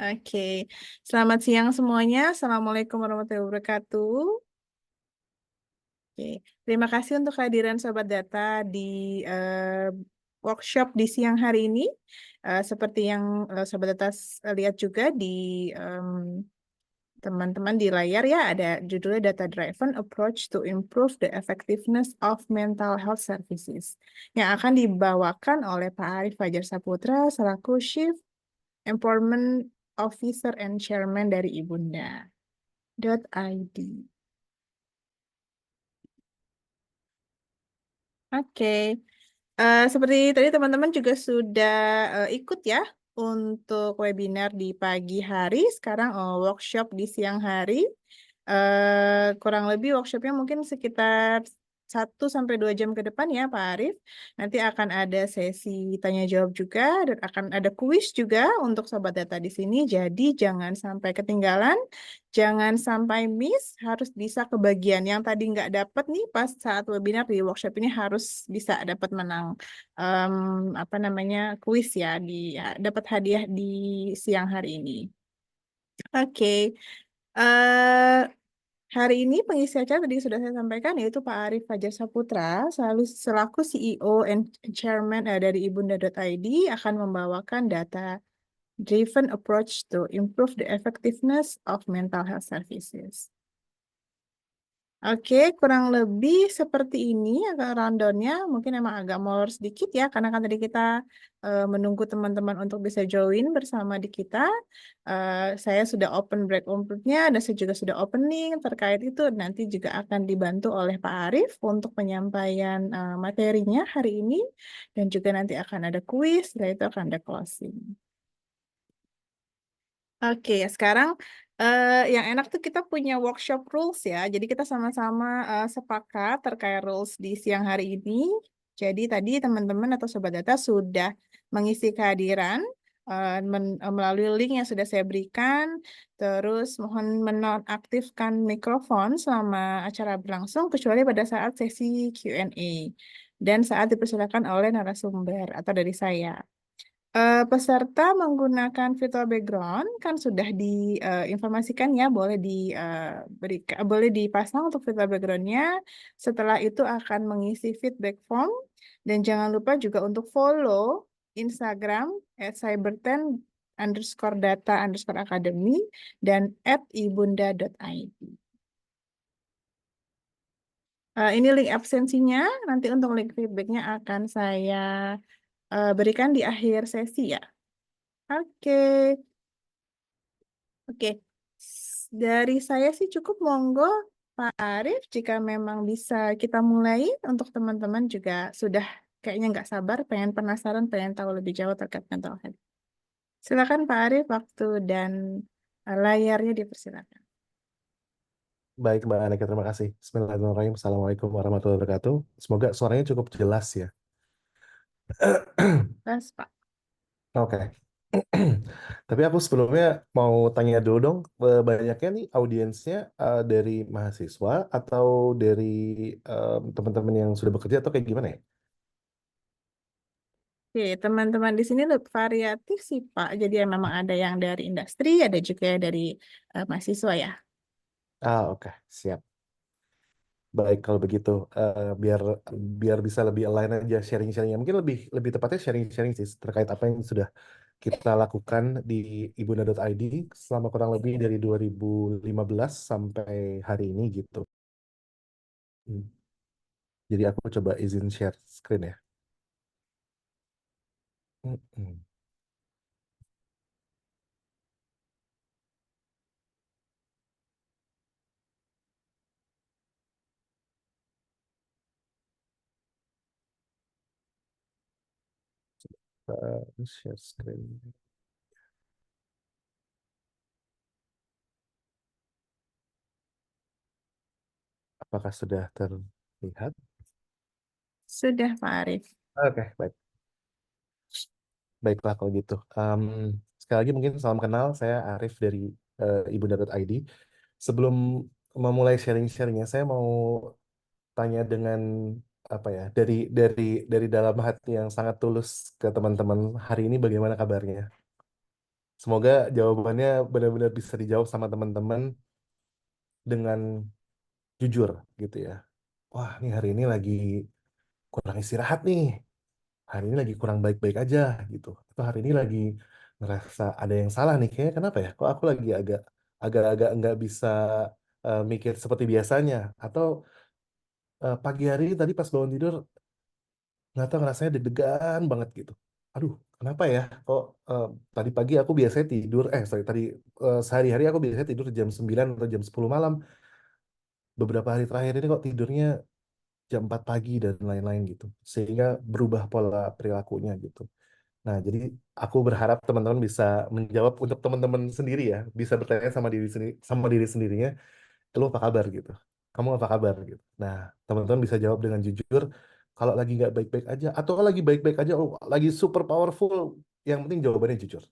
Oke, selamat siang semuanya. Assalamualaikum warahmatullahi wabarakatuh. Oke, terima kasih untuk kehadiran Sobat Data di workshop di siang hari ini. Seperti yang Sobat Data lihat juga di em, teman-teman di layar ya, ada judulnya Data Driven Approach to Improve the Effectiveness of Mental Health Services yang akan dibawakan oleh Pak Arif Fajar Saputra selaku Chief Empowerment Officer and Chairman dari Ibunda.id. Oke, seperti tadi teman-teman juga sudah ikut ya untuk webinar di pagi hari. Sekarang workshop di siang hari. Kurang lebih workshopnya mungkin sekitar 1 sampai 2 jam ke depan ya Pak Arif. Nanti akan ada sesi tanya jawab juga dan akan ada kuis juga untuk sobat data di sini. Jadi jangan sampai ketinggalan, jangan sampai miss, harus bisa kebagian. Yang tadi nggak dapat nih pas saat webinar di workshop ini harus bisa dapat menang em, apa namanya kuis ya di ya, dapat hadiah di siang hari ini. Oke. eh Hari ini pengisi acara tadi sudah saya sampaikan yaitu Pak Arif Fajar Saputra selaku CEO and Chairman dari Ibunda.id akan membawakan data driven approach to improve the effectiveness of mental health services. Oke, kurang lebih seperti ini agak rundownnya. Mungkin emang agak molor sedikit ya, karena kan tadi kita menunggu teman-teman untuk bisa join bersama di kita. Saya sudah open break room-nya dan saya juga sudah opening terkait itu. Nanti juga akan dibantu oleh Pak Arif untuk penyampaian materinya hari ini. Dan juga nanti akan ada kuis, setelah itu akan ada closing. Oke, sekarang yang enak tuh kita punya workshop rules ya. Jadi kita sama-sama sepakat terkait rules di siang hari ini. Jadi tadi teman-teman atau sobat data sudah mengisi kehadiran melalui link yang sudah saya berikan. Terus mohon menonaktifkan mikrofon selama acara berlangsung kecuali pada saat sesi Q&A dan saat dipersilakan oleh narasumber atau dari saya. Peserta menggunakan virtual background kan sudah diinformasikan ya boleh dipasang untuk virtual backgroundnya. Setelah itu akan mengisi feedback form dan jangan lupa juga untuk follow Instagram @cyberten_data_academy dan @ibunda.id. Ini link absensinya. Nanti untuk link feedbacknya akan saya berikan di akhir sesi ya. Oke, oke. Dari saya sih cukup monggo Pak Arif jika memang bisa kita mulai untuk teman-teman juga sudah kayaknya nggak sabar, pengen penasaran, pengen tahu lebih jauh terkait mental health. Silakan Pak Arif, waktu dan layarnya dipersilakan. Baik, Mbak Aneka, terima kasih. Bismillahirrahmanirrahim. Assalamualaikum warahmatullahi wabarakatuh. Semoga suaranya cukup jelas ya. Mas Pak. Oke. Tapi aku sebelumnya mau tanya dulu dong, banyaknya nih audiensnya dari mahasiswa atau dari teman-teman yang sudah bekerja atau kayak gimana ya? Oke, teman-teman di sini lebih variatif sih Pak. Jadi ya memang ada yang dari industri, ada juga yang dari mahasiswa ya. Oke, siap. Baik kalau begitu, biar biar bisa lebih align aja sharing-sharingnya. Mungkin lebih lebih tepatnya sharing-sharing sih terkait apa yang sudah kita lakukan di ibunda.id selama kurang lebih dari 2015 sampai hari ini gitu. Hmm. Jadi aku coba izin share screen ya. Hmm. Share screen. Apakah sudah terlihat? Sudah Pak Arif. Oke, baik. Baiklah kalau gitu. Sekali lagi mungkin salam kenal, saya Arif dari ibunda.id. Sebelum memulai sharing-sharingnya, saya mau tanya dengan apa ya, dari dalam hati yang sangat tulus ke teman-teman hari ini bagaimana kabarnya? Semoga jawabannya benar-benar bisa dijawab sama teman-teman dengan jujur gitu ya. Wah, nih hari ini lagi kurang istirahat nih. Hari ini lagi kurang baik-baik aja gitu. Atau hari ini lagi ngerasa ada yang salah nih. Kayaknya kenapa ya? Kok aku lagi agak-agak nggak bisa mikir seperti biasanya. Atau pagi hari ini tadi pas bangun tidur nggak tahu rasanya deg-degan banget gitu. Aduh, kenapa ya? Kok tadi pagi aku biasanya tidur, sorry, tadi sehari-hari aku biasanya tidur jam 9 atau jam 10 malam. Beberapa hari terakhir ini kok tidurnya jam 4 pagi dan lain-lain gitu. Sehingga berubah pola perilakunya gitu. Nah, jadi aku berharap teman-teman bisa menjawab untuk teman-teman sendiri ya, bisa bertanya sama diri sendiri, sama diri sendirinya, lu apa kabar gitu, kamu apa kabar gitu. Nah, teman-teman bisa jawab dengan jujur, kalau lagi nggak baik-baik aja, atau kalau lagi baik-baik aja, oh, lagi super powerful, yang penting jawabannya jujur.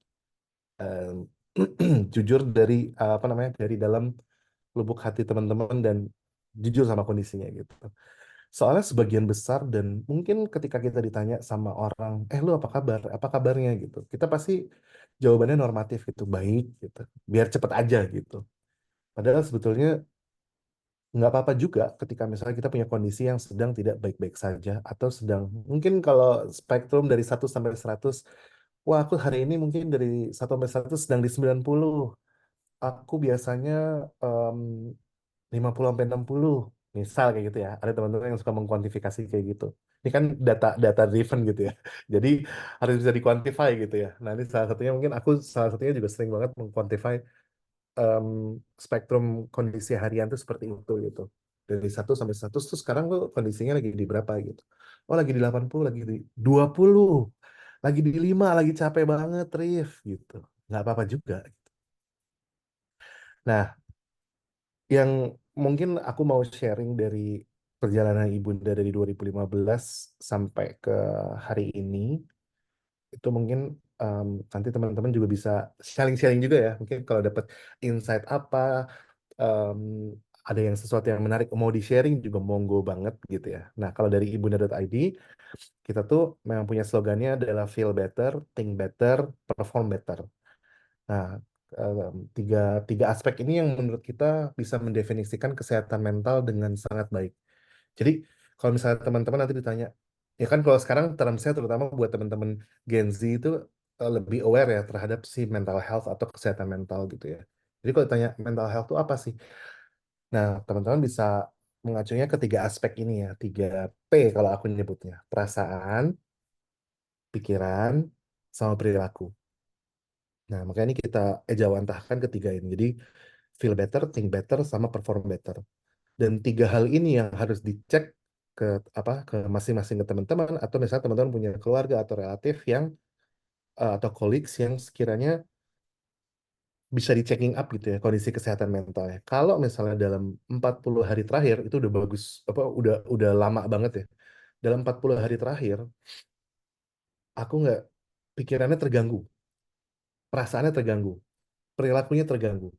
Em, jujur dari apa namanya, dari dalam lubuk hati teman-teman dan jujur sama kondisinya gitu. Soalnya sebagian besar dan mungkin ketika kita ditanya sama orang, lu apa kabar? Apa kabarnya gitu. Kita pasti jawabannya normatif gitu, baik gitu. Biar cepet aja gitu. Padahal sebetulnya nggak apa-apa juga ketika misalnya kita punya kondisi yang sedang tidak baik-baik saja atau sedang mungkin kalau spektrum dari 1 sampai 100, wah aku hari ini mungkin dari 1 sampai 100 sedang di 90. Aku biasanya em, 50 sampai 60 misal kayak gitu ya. Ada teman-teman yang suka mengkuantifikasi kayak gitu. Ini kan data data driven gitu ya. Jadi harus bisa dikuantify gitu ya. Nah, ini salah satunya, mungkin aku salah satunya juga sering banget mengkuantify em, spektrum kondisi harian tuh seperti itu gitu. Dari 1 sampai 100 tuh sekarang tuh kondisinya lagi di berapa gitu. Oh, lagi di 80, lagi di 20, lagi di 5, lagi capek banget, Rif gitu. Nggak apa-apa juga. Nah, yang mungkin aku mau sharing dari perjalanan Ibunda dari 2015 sampai ke hari ini, itu mungkin nanti teman-teman juga bisa sharing-sharing juga ya. Mungkin kalau dapat insight apa, em, ada yang sesuatu yang menarik mau di-sharing juga monggo banget gitu ya. Nah, kalau dari ibunda.id, kita tuh memang punya slogannya adalah feel better, think better, perform better. Nah, tiga, tiga aspek ini yang menurut kita bisa mendefinisikan kesehatan mental dengan sangat baik. Jadi, kalau misalnya teman-teman nanti ditanya, ya kan kalau sekarang term saya terutama buat teman-teman Gen Z itu lebih aware ya terhadap si mental health atau kesehatan mental gitu ya. Jadi kalau ditanya mental health itu apa sih? Nah, teman-teman bisa mengacunya ke tiga aspek ini ya, 3P kalau aku nyebutnya. Perasaan, pikiran, sama perilaku. Nah, makanya ini kita ejawantahkan ketiga ini. Jadi, feel better, think better, sama perform better. Dan tiga hal ini yang harus dicek ke apa ke masing-masing ke teman-teman, atau misalnya teman-teman punya keluarga atau relatif yang atau colleagues yang sekiranya bisa di checking up gitu ya kondisi kesehatan mentalnya. Kalau misalnya dalam 40 hari terakhir itu udah bagus, apa udah lama banget ya. Dalam 40 hari terakhir aku nggak, pikirannya terganggu, perasaannya terganggu, perilakunya terganggu.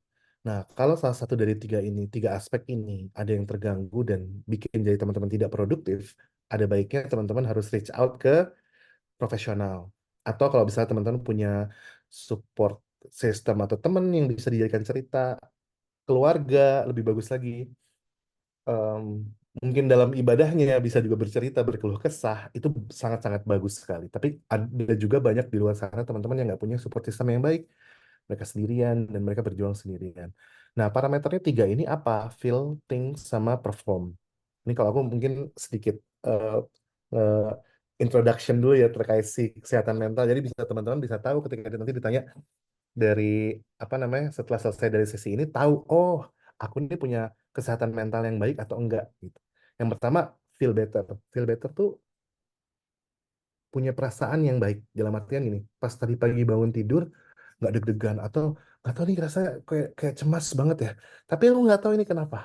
Nah, kalau salah satu dari tiga ini, tiga aspek ini ada yang terganggu dan bikin jadi teman-teman tidak produktif, ada baiknya teman-teman harus reach out ke profesional. Atau kalau misalnya teman-teman punya support system atau teman yang bisa dijadikan cerita, keluarga, lebih bagus lagi. Em, Mungkin dalam ibadahnya bisa juga bercerita, berkeluh kesah, itu sangat-sangat bagus sekali. Tapi ada juga banyak di luar sana teman-teman yang nggak punya support system yang baik, mereka sendirian dan mereka berjuang sendirian. Nah, parameternya tiga ini apa? Feel, think, sama perform. Ini kalau aku mungkin sedikit eh, eh, introduction dulu ya terkait si kesehatan mental. Jadi bisa teman-teman bisa tahu ketika nanti ditanya dari apa namanya setelah selesai dari sesi ini tahu, oh aku ini punya kesehatan mental yang baik atau enggak gitu. Yang pertama, feel better. Feel better tuh punya perasaan yang baik. Dalam artian gini, pas tadi pagi bangun tidur, nggak deg-degan atau nggak tahu nih rasanya kayak kayak cemas banget ya. Tapi aku nggak tahu ini kenapa.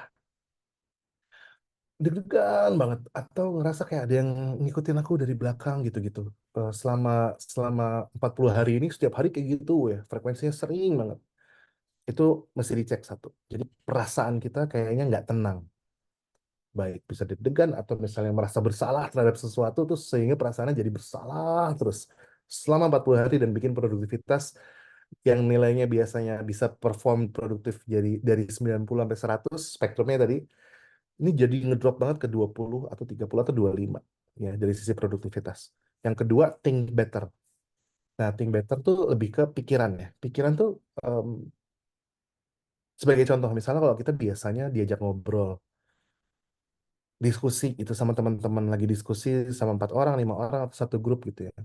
Deg-degan banget atau ngerasa kayak ada yang ngikutin aku dari belakang gitu-gitu. Selama selama 40 hari ini setiap hari kayak gitu ya. Frekuensinya sering banget. Itu mesti dicek satu. Jadi perasaan kita kayaknya nggak tenang. Baik bisa deg-degan atau misalnya merasa bersalah terhadap sesuatu tuh sehingga perasaannya jadi bersalah terus selama 40 hari dan bikin produktivitas yang nilainya biasanya bisa perform produktif jadi dari 90 sampai 100 spektrumnya tadi, ini jadi ngedrop banget ke 20 atau 30 atau 25 ya dari sisi produktivitas. Yang kedua, think better. Nah, think better tuh lebih ke pikiran ya. Pikiran tuh em, sebagai contoh misalnya kalau kita biasanya diajak ngobrol, diskusi itu sama teman-teman lagi diskusi sama 4 orang, 5 orang atau satu grup gitu ya.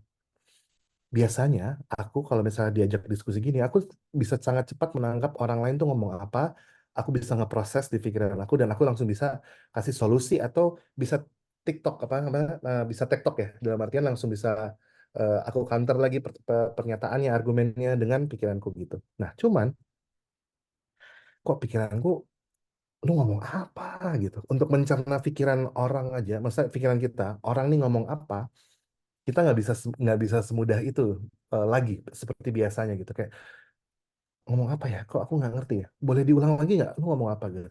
Biasanya aku kalau misalnya diajak diskusi gini, aku bisa sangat cepat menangkap orang lain tuh ngomong apa, aku bisa ngeproses di pikiran aku dan aku langsung bisa kasih solusi atau bisa TikTok bisa TikTok ya, dalam artian langsung bisa aku counter lagi pernyataannya, argumennya dengan pikiranku gitu. Nah, cuman kok pikiranku lu ngomong apa gitu. Untuk mencerna pikiran orang aja, masa pikiran kita, orang nih ngomong apa, kita nggak bisa semudah itu lagi seperti biasanya gitu. Kayak ngomong apa ya? Kok aku nggak ngerti ya? Boleh diulang lagi nggak? Lu ngomong apa gitu?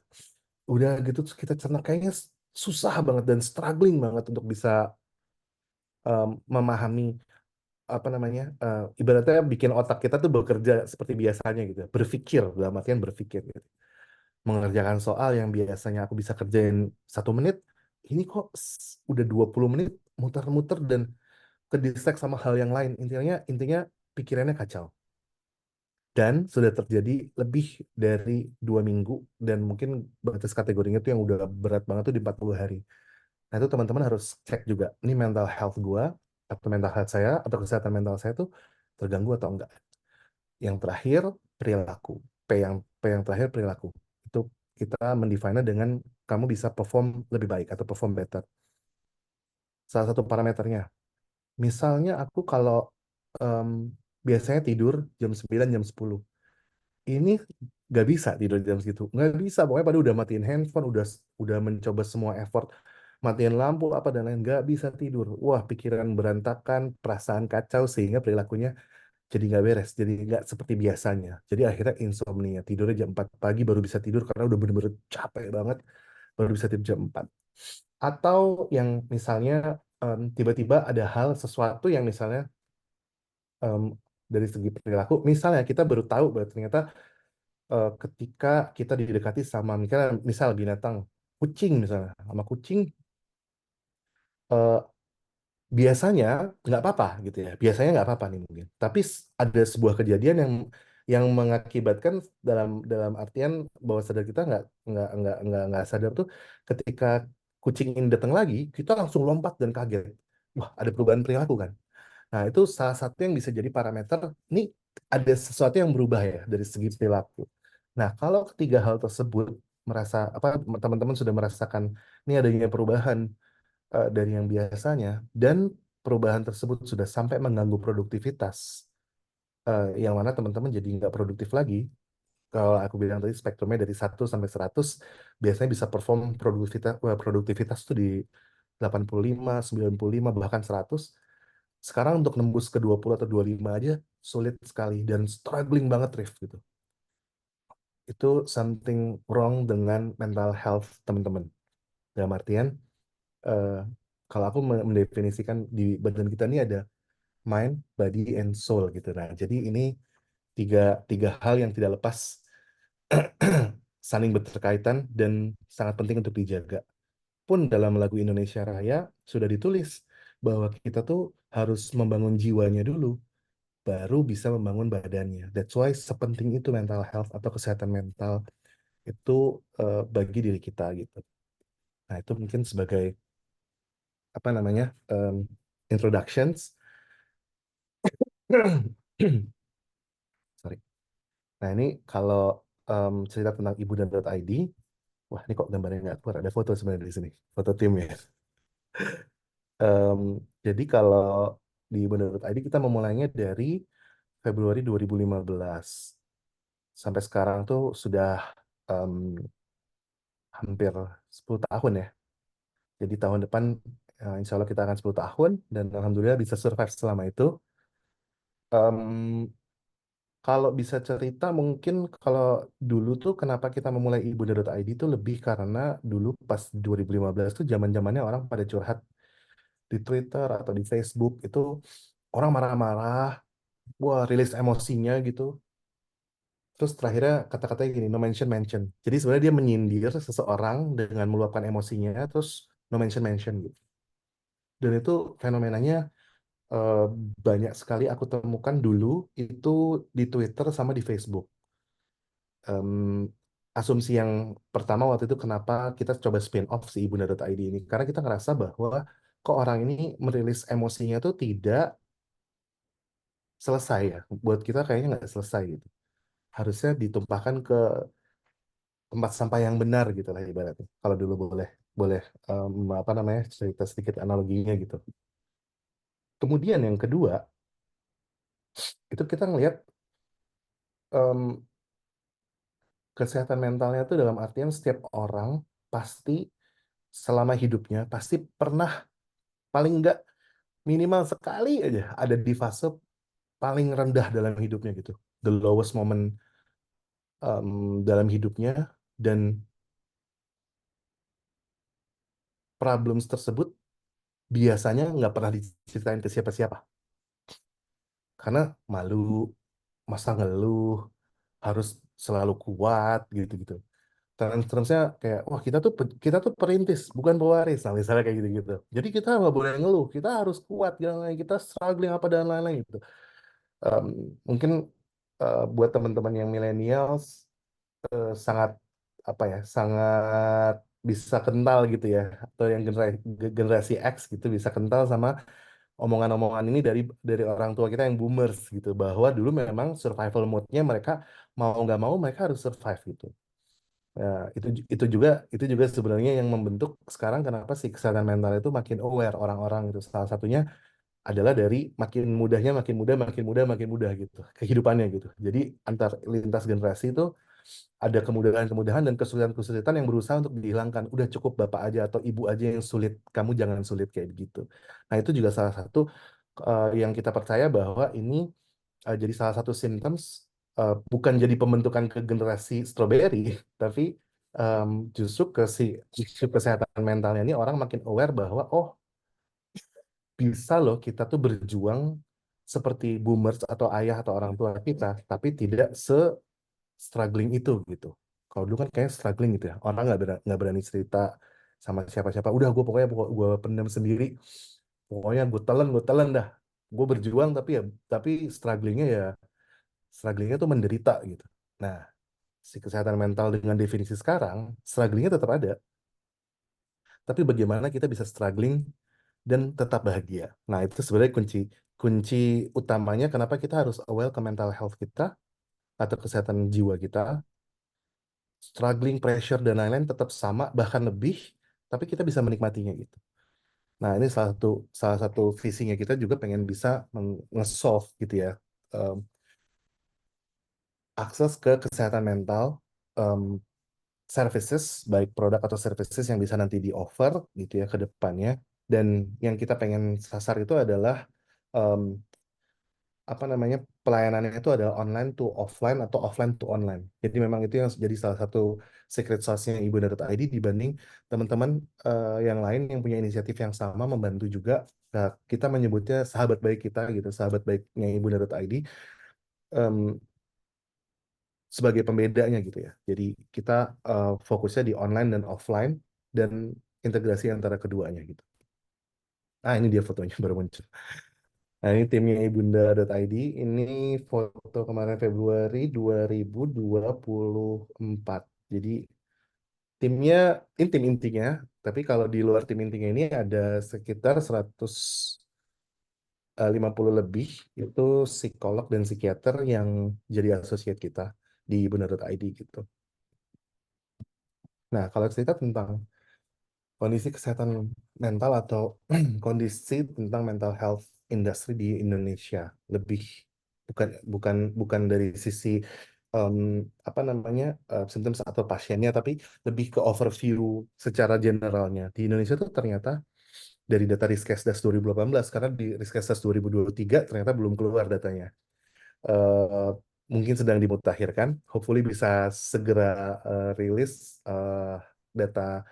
Udah gitu terus kita cerna kayaknya susah banget dan struggling banget untuk bisa memahami apa namanya ibaratnya bikin otak kita tuh bekerja seperti biasanya gitu, berpikir dalam artian berpikir gitu. Mengerjakan soal yang biasanya aku bisa kerjain 1 menit, ini kok udah 20 menit muter-muter dan ke distract sama hal yang lain. Intinya intinya pikirannya kacau. Dan sudah terjadi lebih dari 2 minggu dan mungkin batas kategorinya tuh yang udah berat banget tuh di 40 hari. Nah itu teman-teman harus cek juga, ini mental health gua atau mental health saya atau kesehatan mental saya tuh terganggu atau enggak. Yang terakhir perilaku. P yang terakhir perilaku. Itu kita mendefine dengan kamu bisa perform lebih baik atau perform better. Salah satu parameternya. Misalnya aku kalau em, biasanya tidur jam 9 jam 10. Ini nggak bisa tidur jam segitu. Nggak bisa. Pokoknya pada udah matiin handphone, udah mencoba semua effort, matiin lampu apa dan lain nggak bisa tidur. Wah, pikiran berantakan, perasaan kacau sehingga perilakunya jadi nggak beres, jadi nggak seperti biasanya. Jadi akhirnya insomnia, tidurnya jam 4 pagi baru bisa tidur karena udah bener-bener capek banget, baru bisa tidur jam 4. Atau yang misalnya tiba-tiba ada hal sesuatu yang misalnya em, dari segi perilaku, misalnya kita baru tahu bahwa ternyata ketika kita didekati sama misalnya misal binatang kucing misalnya, sama kucing eh, biasanya nggak apa-apa gitu ya, biasanya nggak apa-apa nih mungkin, tapi ada sebuah kejadian yang mengakibatkan dalam dalam artian bahwa sadar kita nggak sadar tuh ketika kucing ini datang lagi kita langsung lompat dan kaget, wah ada perubahan perilaku kan. Nah itu salah satu yang bisa jadi parameter, ini ada sesuatu yang berubah ya dari segi perilaku. Nah kalau ketiga hal tersebut merasa apa, teman-teman sudah merasakan ini adanya perubahan dari yang biasanya, dan perubahan tersebut sudah sampai mengganggu produktivitas, yang mana teman-teman jadi nggak produktif lagi. Kalau aku bilang tadi spektrumnya dari 1 sampai 100, biasanya bisa perform produktivitas tuh di 85, 95, bahkan 100. Sekarang untuk nembus ke 20 atau 25 aja sulit sekali dan struggling banget, Rif, gitu. Itu something wrong dengan mental health teman-teman. Dalam artian, eh, kalau aku mendefinisikan di badan kita ini ada mind, body, and soul gitu. Nah, jadi ini tiga, tiga hal yang tidak lepas saling berkaitan dan sangat penting untuk dijaga. Pun dalam lagu Indonesia Raya sudah ditulis bahwa kita tuh harus membangun jiwanya dulu, baru bisa membangun badannya. That's why sepenting itu mental health atau kesehatan mental itu bagi diri kita gitu. Nah, itu mungkin sebagai apa namanya introductions. Sorry. Nah, ini kalau cerita tentang Ibu dan .id, wah ini kok gambarnya nggak keluar, ada foto sebenarnya di sini, foto timnya. Em, jadi kalau di Ibu dan .id kita memulainya dari Februari 2015 sampai sekarang tuh sudah em, hampir 10 tahun ya. Jadi tahun depan insya Allah kita akan 10 tahun dan alhamdulillah bisa survive selama itu. Em, Kalau bisa cerita mungkin kalau dulu tuh kenapa kita memulai ibuda.id itu lebih karena dulu pas 2015 tuh zaman-zamannya orang pada curhat di Twitter atau di Facebook itu, orang marah-marah, wah rilis emosinya gitu. Terus terakhirnya kata-katanya gini, no mention mention. Jadi sebenarnya dia menyindir seseorang dengan meluapkan emosinya, terus no mention mention gitu. Dan itu fenomenanya eh, banyak sekali aku temukan dulu itu di Twitter sama di Facebook. Em, Asumsi yang pertama waktu itu kenapa kita coba spin off si Ibunda.id ini, karena kita ngerasa bahwa kok orang ini merilis emosinya tuh tidak selesai ya. Buat kita kayaknya nggak selesai gitu. Harusnya ditumpahkan ke tempat sampah yang benar gitu lah ibaratnya. Kalau dulu boleh boleh apa namanya cerita sedikit analoginya gitu. Kemudian yang kedua itu kita ngelihat em, kesehatan mentalnya itu dalam artian setiap orang pasti selama hidupnya pasti pernah paling nggak minimal sekali aja ada di fase paling rendah dalam hidupnya gitu. The lowest moment dalam hidupnya, dan problems tersebut biasanya nggak pernah diceritain ke siapa-siapa karena malu, masa ngeluh, harus selalu kuat gitu-gitu. Terusnya kayak wah kita tuh perintis bukan pewaris, nah misalnya kayak gitu-gitu. Jadi kita nggak boleh ngeluh, kita harus kuat, dan lain kita struggling apa dan lain-lain gitu. Em, Mungkin buat teman-teman yang millennials sangat apa ya, sangat bisa kental gitu ya, atau yang generasi X gitu bisa kental sama omongan-omongan ini dari orang tua kita yang boomers gitu, bahwa dulu memang survival mode-nya mereka mau nggak mau mereka harus survive gitu. Ya, itu juga sebenarnya yang membentuk sekarang kenapa sih kesehatan mental itu makin aware orang-orang itu. Salah satunya adalah dari makin mudahnya, makin mudah, makin mudah, makin mudah gitu kehidupannya gitu. Jadi antar lintas generasi itu ada kemudahan-kemudahan dan kesulitan-kesulitan yang berusaha untuk dihilangkan. Udah cukup bapak aja atau ibu aja yang sulit, kamu jangan sulit kayak begitu. Nah, itu juga salah satu yang kita percaya bahwa ini jadi salah satu symptoms, bukan jadi pembentukan ke generasi strawberry, tapi em, justru ke si isu kesehatan mentalnya ini orang makin aware bahwa oh bisa loh kita tuh berjuang seperti boomers atau ayah atau orang tua kita, tapi tidak struggling itu gitu. Kalau dulu kan kayak struggling gitu ya. Orang nggak berani cerita sama siapa-siapa. Udah gue pendam sendiri. Pokoknya gue telan dah. Gue berjuang tapi strugglingnya tuh menderita gitu. Nah, si kesehatan mental dengan definisi sekarang, strugglingnya tetap ada. Tapi bagaimana kita bisa struggling dan tetap bahagia. Nah, itu sebenarnya kunci kunci utamanya kenapa kita harus aware ke mental health kita atau kesehatan jiwa kita. Struggling, pressure, dan lain-lain tetap sama, bahkan lebih, tapi kita bisa menikmatinya gitu. Nah, ini salah satu visinya kita juga pengen bisa nge-solve gitu ya, em, akses ke kesehatan mental, em, services, baik produk atau services yang bisa nanti di-offer gitu ya ke depannya. Dan yang kita pengen sasar itu adalah em, apa namanya, pelayanannya itu adalah online to offline atau offline to online. Jadi memang itu yang jadi salah satu secret sauce-nya Ibunda.id dibanding teman-teman yang lain yang punya inisiatif yang sama membantu juga. Nah, kita menyebutnya sahabat baik kita gitu, sahabat baiknya Ibunda.id, em, sebagai pembedanya gitu ya. Jadi kita fokusnya di online dan offline dan integrasi antara keduanya gitu. Ah, ini dia fotonya baru muncul. Nah, ini timnya Ibunda.id. Ini foto kemarin Februari 2024. Jadi timnya, ini tim intinya, tapi kalau di luar tim intinya ini ada sekitar 150 lebih itu psikolog dan psikiater yang jadi associate kita di Ibunda.id gitu. Nah, kalau cerita tentang kondisi kesehatan mental atau kondisi tentang mental health industry di Indonesia, lebih bukan bukan bukan dari sisi em, apa namanya symptoms atau pasiennya, tapi lebih ke overview secara generalnya di Indonesia tuh ternyata dari data Riskesdas 2018, karena di Riskesdas 2023 ternyata belum keluar datanya. Eh, Mungkin sedang dimutakhirkan, hopefully bisa segera rilis data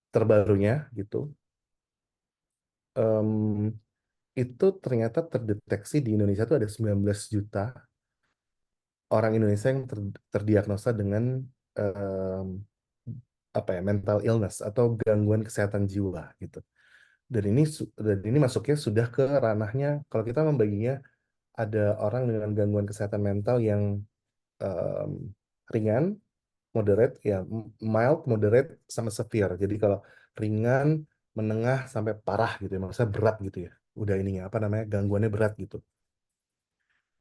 terbarunya gitu. Em, itu ternyata terdeteksi di Indonesia tuh ada 19 juta orang Indonesia yang terdiagnosa dengan em, apa ya, mental illness atau gangguan kesehatan jiwa gitu. Dan ini masuknya sudah ke ranahnya, kalau kita membaginya, ada orang dengan gangguan kesehatan mental yang em, ringan, moderate, ya mild, moderate, sama severe. Jadi kalau ringan, menengah, sampai parah gitu ya, maksudnya berat gitu ya. Udah ininya apa namanya, gangguannya berat gitu.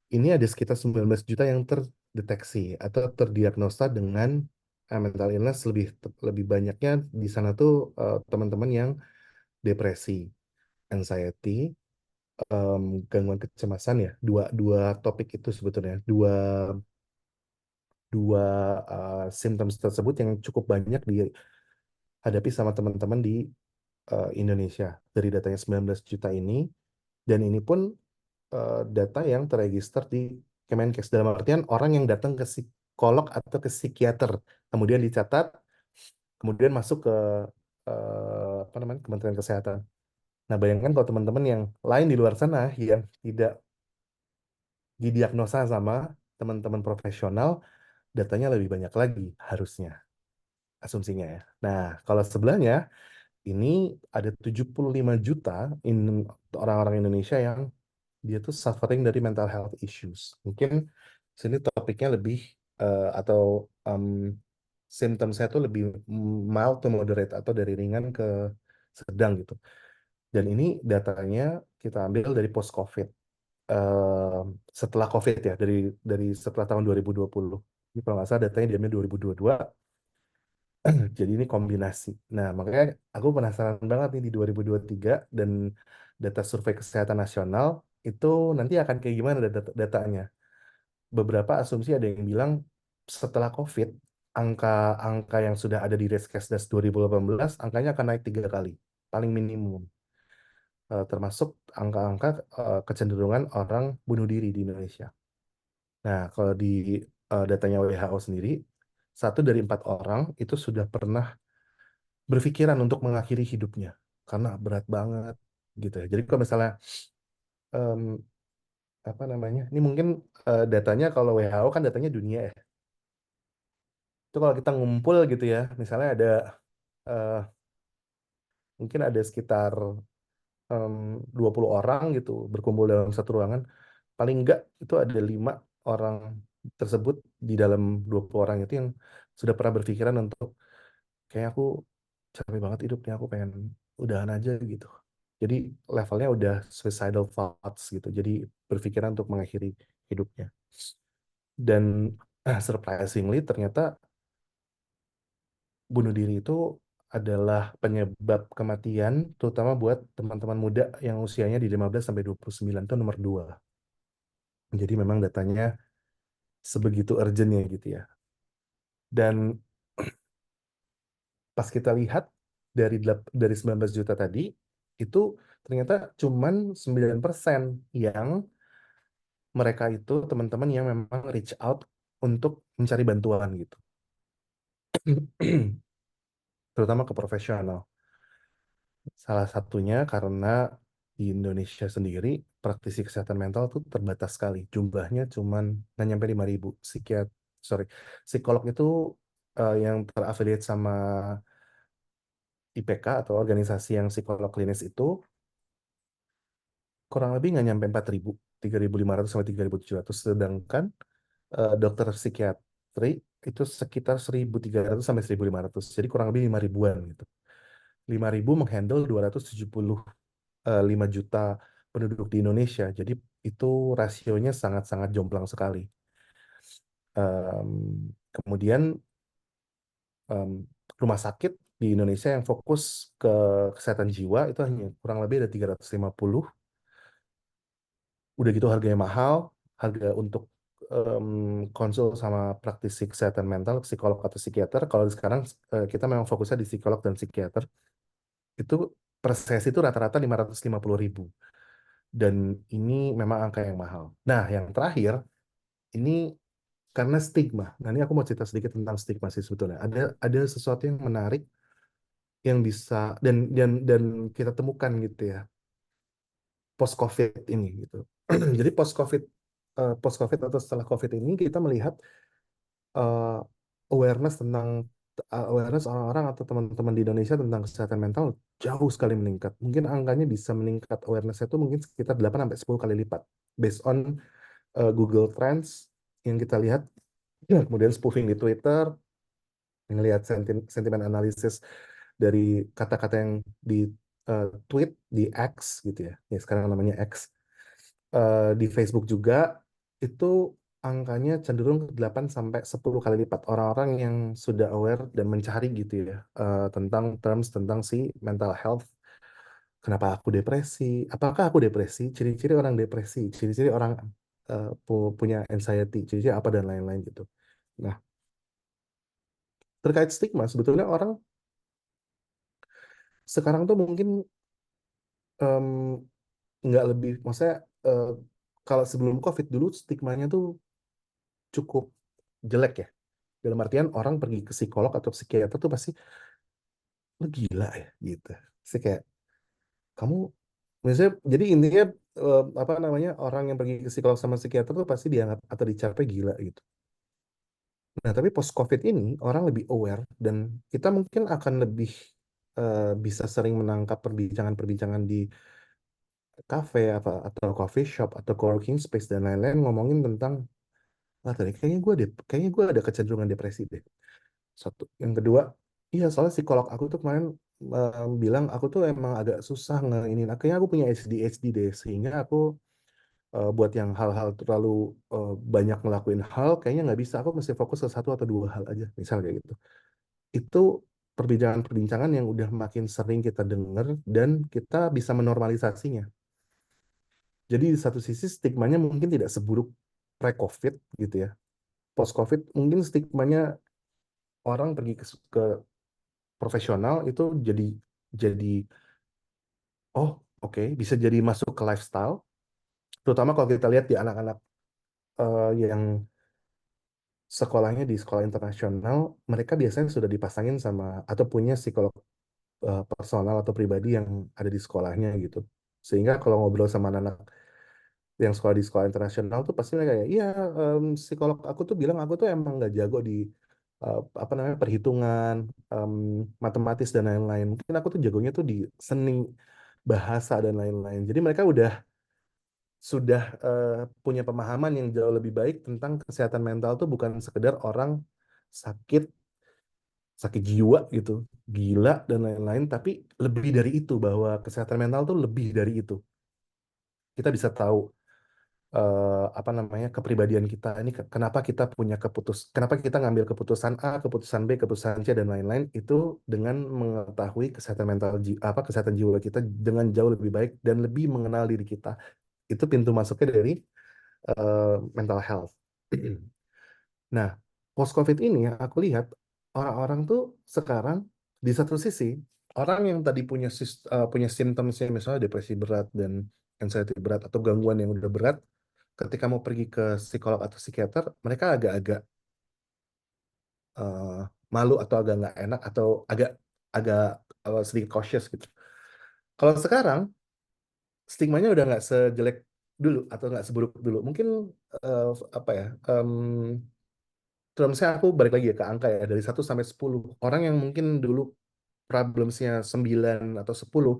Ini ada sekitar 19 juta yang terdeteksi atau terdiagnosa dengan mental illness. Lebih banyaknya di sana tuh teman-teman yang depresi, anxiety, gangguan kecemasan ya. Dua dua topik itu sebetulnya, dua dua symptoms tersebut yang cukup banyak dihadapi sama teman-teman di Indonesia dari datanya 19 juta ini. Dan ini pun data yang terregister di Kemenkes, dalam artian orang yang datang ke psikolog atau ke psikiater kemudian dicatat, kemudian masuk ke apa namanya, Kementerian Kesehatan. Nah, bayangkan kalau teman-teman yang lain di luar sana yang tidak didiagnosa sama teman-teman profesional, datanya lebih banyak lagi harusnya, asumsinya ya. Nah, kalau sebelahnya ini ada 75 juta orang-orang Indonesia yang dia tuh suffering dari mental health issues. Mungkin sini topiknya lebih atau um, symptom saya tuh lebih mild to moderate atau dari ringan ke sedang gitu. Dan ini datanya kita ambil dari post COVID. eh, Setelah COVID ya, dari setelah tahun 2020. Ini kalau nggak salah datanya diambil 2022. Jadi ini kombinasi. Nah, makanya aku penasaran banget nih di 2023 dan data survei kesehatan nasional itu nanti akan kayak gimana datanya. Beberapa asumsi ada yang bilang setelah COVID, angka-angka yang sudah ada di Riskesdas 2018, angkanya akan naik 3 kali, paling minimum. Termasuk angka-angka kecenderungan orang bunuh diri di Indonesia. Nah, kalau di datanya WHO sendiri, 1 dari 4 orang itu sudah pernah berpikiran untuk mengakhiri hidupnya karena berat banget gitu ya. Jadi kalau misalnya em, apa namanya, ini mungkin datanya kalau WHO kan datanya dunia ya. Itu kalau kita ngumpul gitu ya, misalnya ada eh, mungkin ada sekitar em, 20 orang gitu berkumpul dalam satu ruangan, paling enggak itu ada 5 orang tersebut di dalam 20 orang itu yang sudah pernah berpikiran untuk kayak aku capek banget hidupnya, aku pengen udahan aja gitu. Jadi levelnya udah suicidal thoughts gitu. Jadi berpikiran untuk mengakhiri hidupnya. Dan surprisingly ternyata bunuh diri itu adalah penyebab kematian terutama buat teman-teman muda yang usianya di 15 sampai 29 itu nomor 2. Jadi memang datanya sebegitu urgentnya gitu ya. Dan pas kita lihat dari 19 juta tadi itu ternyata cuman 9% yang mereka itu teman-teman yang memang reach out untuk mencari bantuan gitu. Terutama ke profesional. Salah satunya karena di Indonesia sendiri praktisi kesehatan mental tuh terbatas sekali. Jumlahnya cuman nggak nyampe 5.000 sorry, psikolog itu yang terafiliate sama IPK atau organisasi yang psikolog klinis itu kurang lebih nggak nyampe 4.000, 3.500 sampai 3.700. Sedangkan dokter psikiatri itu sekitar 1.300 sampai 1.500. Jadi kurang lebih 5.000-an gitu. 5.000 menghandle 275 juta penduduk di Indonesia. Jadi itu rasionya sangat-sangat jomplang sekali. Kemudian em, rumah sakit di Indonesia yang fokus ke kesehatan jiwa itu hanya kurang lebih ada 350. Udah gitu harganya mahal, harga untuk konsul sama praktisi kesehatan mental, psikolog atau psikiater. Kalau sekarang kita memang fokusnya di psikolog dan psikiater, itu per sesi itu rata-rata 550.000. Dan ini memang angka yang mahal. Nah, yang terakhir, ini karena stigma. Nah, ini aku mau cerita sedikit tentang stigma sih sebetulnya. Ada sesuatu yang menarik yang bisa dan kita temukan gitu ya post COVID ini gitu. Jadi post COVID post COVID atau setelah COVID ini kita melihat eh, awareness tentang awareness orang-orang atau teman-teman di Indonesia tentang kesehatan mental jauh sekali meningkat. Mungkin angkanya bisa meningkat awareness itu mungkin sekitar 8 sampai 10 kali lipat based on Google Trends yang kita lihat. Ya, kemudian spoofing di Twitter, ngelihat sentimen analisis dari kata-kata yang di tweet di X gitu ya. Ya sekarang namanya X. Di Facebook juga itu angkanya cenderung 8 sampai 10 kali lipat orang-orang yang sudah aware dan mencari gitu ya tentang terms tentang si mental health. Kenapa aku depresi? Apakah aku depresi? Ciri-ciri orang depresi, ciri-ciri orang punya anxiety, ciri-ciri apa dan lain-lain gitu. Nah, terkait stigma sebetulnya orang sekarang tuh mungkin em, nggak lebih, maksudnya eh, kalau sebelum COVID dulu stigmanya tuh cukup jelek ya. Dalam artian orang pergi ke psikolog atau psikiater tuh pasti lo gila ya gitu. Sih kayak kamu misalnya jadi intinya apa namanya orang yang pergi ke psikolog sama psikiater tuh pasti dianggap atau dicapek gila gitu. Nah, tapi post COVID ini orang lebih aware dan kita mungkin akan lebih bisa sering menangkap perbincangan-perbincangan di cafe apa atau coffee shop atau co-working space dan lain-lain ngomongin tentang wah tadi kayaknya gue ada kecenderungan depresi deh. Satu. Yang kedua, iya soalnya psikolog aku tuh kemarin bilang aku tuh emang agak susah ini. Akhirnya aku punya ADHD deh, sehingga aku buat yang hal-hal terlalu banyak ngelakuin hal, kayaknya nggak bisa. Aku mesti fokus ke satu atau dua hal aja, misal kayak gitu. Itu perbincangan-perbincangan yang udah makin sering kita dengar dan kita bisa menormalisasinya. Jadi di satu sisi stigmanya mungkin tidak seburuk pre-COVID gitu ya. Post-COVID mungkin stigmanya orang pergi ke profesional itu jadi oh oke bisa jadi masuk ke lifestyle terutama kalau kita lihat di anak-anak yang sekolahnya di sekolah internasional mereka biasanya sudah dipasangin sama atau punya psikolog personal atau pribadi yang ada di sekolahnya gitu sehingga kalau ngobrol sama anak yang sekolah di sekolah internasional tuh pasti mereka kayak iya psikolog aku tuh bilang aku tuh emang nggak jago di apa namanya perhitungan em, matematis dan lain-lain mungkin aku tuh jagonya tuh di seni bahasa dan lain-lain jadi mereka sudah punya pemahaman yang jauh lebih baik tentang kesehatan mental tuh bukan sekedar orang sakit sakit jiwa gitu gila dan lain-lain tapi lebih dari itu bahwa kesehatan mental tuh lebih dari itu kita bisa tahu apa namanya kepribadian kita ini kenapa kita punya kenapa kita ngambil keputusan A, keputusan B, keputusan C dan lain-lain itu dengan mengetahui kesehatan mental apa kesehatan jiwa kita dengan jauh lebih baik dan lebih mengenal diri kita. Itu pintu masuknya dari mental health. Nah, post COVID ini aku lihat orang-orang tuh sekarang di satu sisi orang yang tadi punya simptomnya misalnya depresi berat dan anxiety berat atau gangguan yang udah berat ketika mau pergi ke psikolog atau psikiater, mereka agak-agak eh, malu atau agak nggak enak atau agak agak sedikit cautious gitu. Kalau sekarang stigmanya udah nggak sejelek dulu atau nggak seburuk dulu. Mungkin eh, apa ya? Terus misalnya aku balik lagi ya ke angka ya dari 1 sampai 10 orang yang mungkin dulu problemsnya 9 atau 10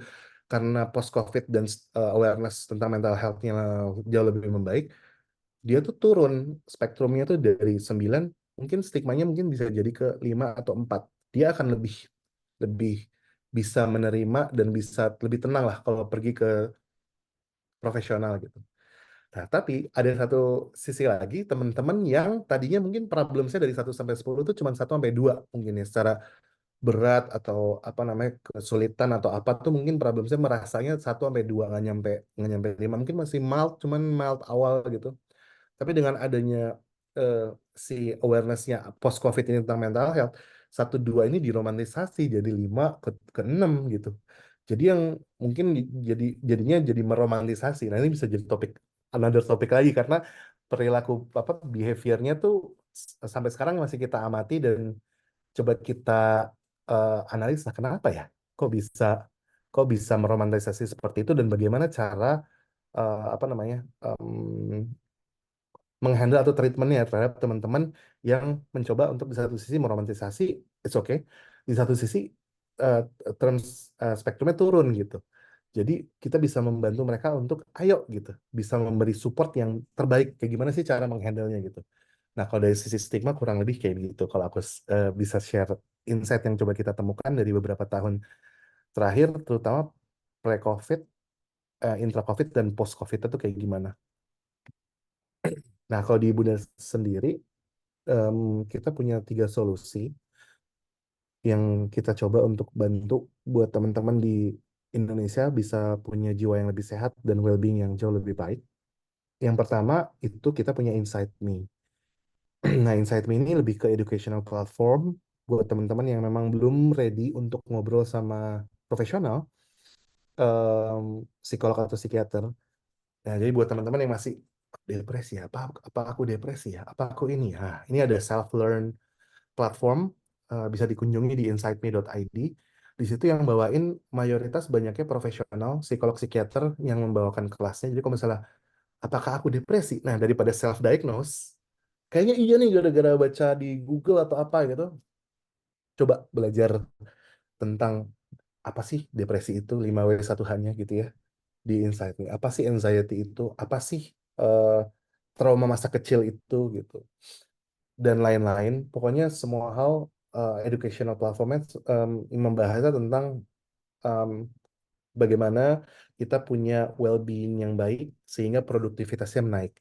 karena post COVID dan awareness tentang mental health-nya jauh lebih membaik, dia tuh turun spektrumnya tuh dari 9 mungkin stigmanya mungkin bisa jadi ke 5 atau 4 dia akan lebih lebih bisa menerima dan bisa lebih tenang lah kalau pergi ke profesional gitu. Nah, tapi ada satu sisi lagi teman-teman yang tadinya mungkin problemnya dari 1 sampai 10 itu cuma 1 sampai 2 mungkin ya secara berat atau apa namanya kesulitan atau apa tuh mungkin problemnya merasanya 1 sampai 2 nggak nyampe 5 mungkin masih mild cuman mild awal gitu. Tapi dengan adanya eh, si awareness-nya post COVID ini tentang mental health, 1 2 ini diromantisasi jadi 5 ke 6 gitu. Jadi yang mungkin jadinya jadi meromantisasi. Nah ini bisa jadi another topik lagi karena perilaku apa behaviornya tuh sampai sekarang masih kita amati dan coba kita analisa kenapa ya kok bisa meromantisasi seperti itu dan bagaimana cara apa namanya menghandle atau treatmentnya terhadap teman-teman yang mencoba untuk di satu sisi meromantisasi, it's okay, di satu sisi eh, terms spektrumnya turun gitu. Jadi kita bisa membantu mereka untuk ayo gitu, bisa memberi support yang terbaik kayak gimana sih cara menghandle-nya gitu. Nah, kalau dari sisi stigma kurang lebih kayak gitu. Kalau aku bisa share insight yang coba kita temukan dari beberapa tahun terakhir, terutama pre-COVID, intra-COVID, dan post-COVID itu kayak gimana. Nah, kalau di Bunda sendiri, em, kita punya 3 solusi yang kita coba untuk bantu buat teman-teman di Indonesia bisa punya jiwa yang lebih sehat dan well-being yang jauh lebih baik. Yang pertama itu kita punya Insight Me. Nah, Insight Me ini lebih ke educational platform buat teman-teman yang memang belum ready untuk ngobrol sama profesional, em, psikolog atau psikiater. Nah, jadi buat teman-teman yang masih depresi ya, apa aku depresi ya, apa aku ini ya. Ini ada self learn platform, bisa dikunjungi di insightme.id. Di situ yang bawain mayoritas banyaknya profesional psikolog psikiater yang membawakan kelasnya. Jadi kalau misalnya apakah aku depresi? Nah, daripada self diagnose, kayaknya iya nih gara-gara baca di Google atau apa gitu. Coba belajar tentang apa sih depresi itu 5W1H-nya gitu ya di Insight nih. Apa sih anxiety itu? Apa sih eh, trauma masa kecil itu gitu. Dan lain-lain. Pokoknya semua hal educational platformnya membahasnya tentang em, bagaimana kita punya well-being yang baik sehingga produktivitasnya menaik.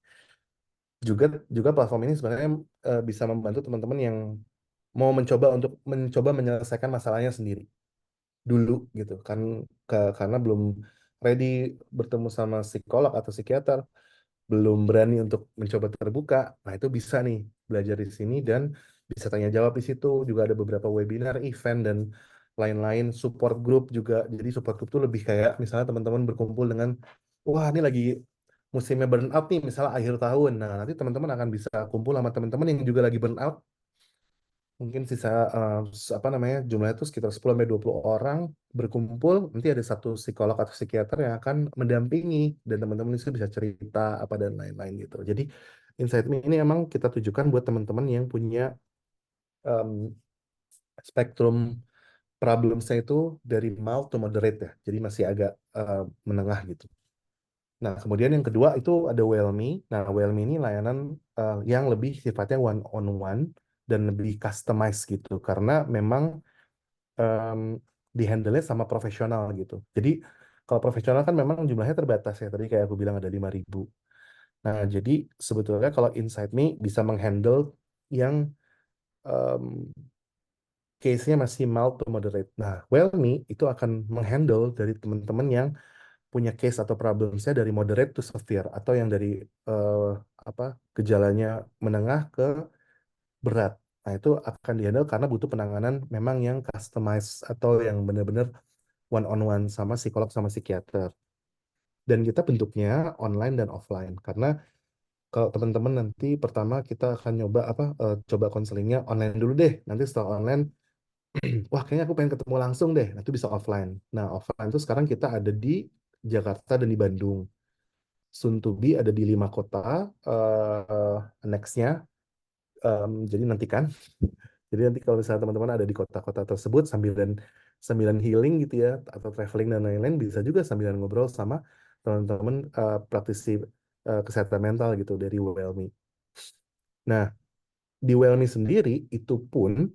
Juga juga platform ini sebenarnya bisa membantu teman-teman yang mau mencoba menyelesaikan masalahnya sendiri dulu gitu kan, karena belum ready bertemu sama psikolog atau psikiater, belum berani untuk mencoba terbuka. Nah, itu bisa nih belajar di sini dan bisa tanya jawab di situ. Juga ada beberapa webinar, event, dan lain-lain. Support group juga. Jadi support group itu lebih kayak misalnya teman-teman berkumpul dengan, wah ini lagi musimnya burnout nih, misalnya akhir tahun. Nah, nanti teman-teman akan bisa kumpul sama teman-teman yang juga lagi burnout. Mungkin sisa apa namanya jumlahnya itu sekitar 10 sampai 20 orang berkumpul. Nanti ada satu psikolog atau psikiater yang akan mendampingi dan teman-teman itu bisa cerita apa dan lain-lain gitu. Jadi Insight Me ini emang kita tujukan buat teman-teman yang punya em, spektrum problemsnya itu dari mild to moderate ya. Jadi masih agak menengah gitu. Nah, kemudian yang kedua itu ada Wellme. Nah, Wellme ini layanan yang lebih sifatnya one on one dan lebih customized gitu karena memang em, dihandle sama profesional gitu. Jadi kalau profesional kan memang jumlahnya terbatas ya. Tadi kayak aku bilang ada 5.000. Nah, jadi sebetulnya kalau Insight Me bisa menghandle yang em, case-nya masih mild to moderate. Nah, Wellme itu akan menghandle dari teman-teman yang punya case atau problemnya dari moderate to severe atau yang dari eh, apa gejalanya menengah ke berat. Nah, itu akan dihandle karena butuh penanganan memang yang customized atau yang benar-benar one on one sama psikolog sama psikiater. Dan kita bentuknya online dan offline karena kalau teman-teman nanti pertama kita akan nyoba coba konselingnya online dulu deh. Nanti setelah online, wah kayaknya aku pengen ketemu langsung deh. Nah, itu bisa offline. Nah, offline itu sekarang kita ada di Jakarta dan di Bandung. Soon to be ada di 5 kota next-nya. Jadi nantikan. Jadi nanti kalau misalnya teman-teman ada di kota-kota tersebut sambilan healing gitu ya atau traveling dan lain-lain bisa juga sambilan ngobrol sama teman-teman praktisi kesehatan mental gitu dari Wellme. Nah, di Wellme sendiri itu pun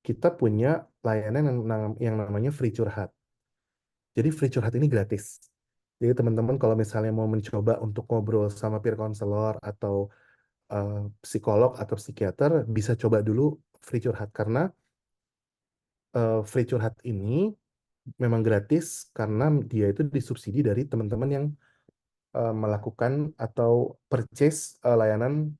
kita punya layanan yang namanya free curhat. Jadi free curhat ini gratis. Jadi teman-teman kalau misalnya mau mencoba untuk ngobrol sama peer counselor atau eh, psikolog atau psikiater bisa coba dulu free curhat karena free curhat ini memang gratis karena dia itu disubsidi dari teman-teman yang melakukan atau purchase layanan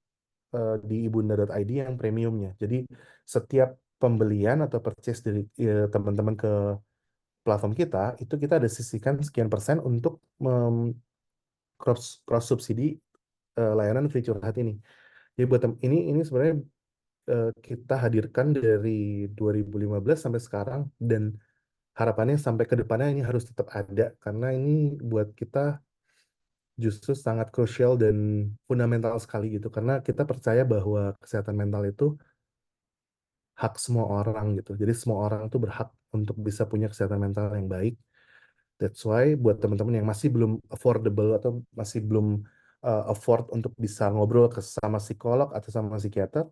di ibunda.id yang premiumnya. Jadi setiap pembelian atau purchase dari teman-teman ke platform kita itu kita ada sisihkan sekian persen untuk cross subsidi layanan free curhat ini. Jadi buat ini sebenarnya kita hadirkan dari 2015 sampai sekarang dan harapannya sampai ke depannya ini harus tetap ada karena ini buat kita justru sangat krusial dan fundamental sekali gitu karena kita percaya bahwa kesehatan mental itu hak semua orang gitu. Jadi semua orang tuh berhak untuk bisa punya kesehatan mental yang baik. That's why buat teman-teman yang masih belum affordable atau masih belum afford untuk bisa ngobrol ke sama psikolog atau sama psikiater,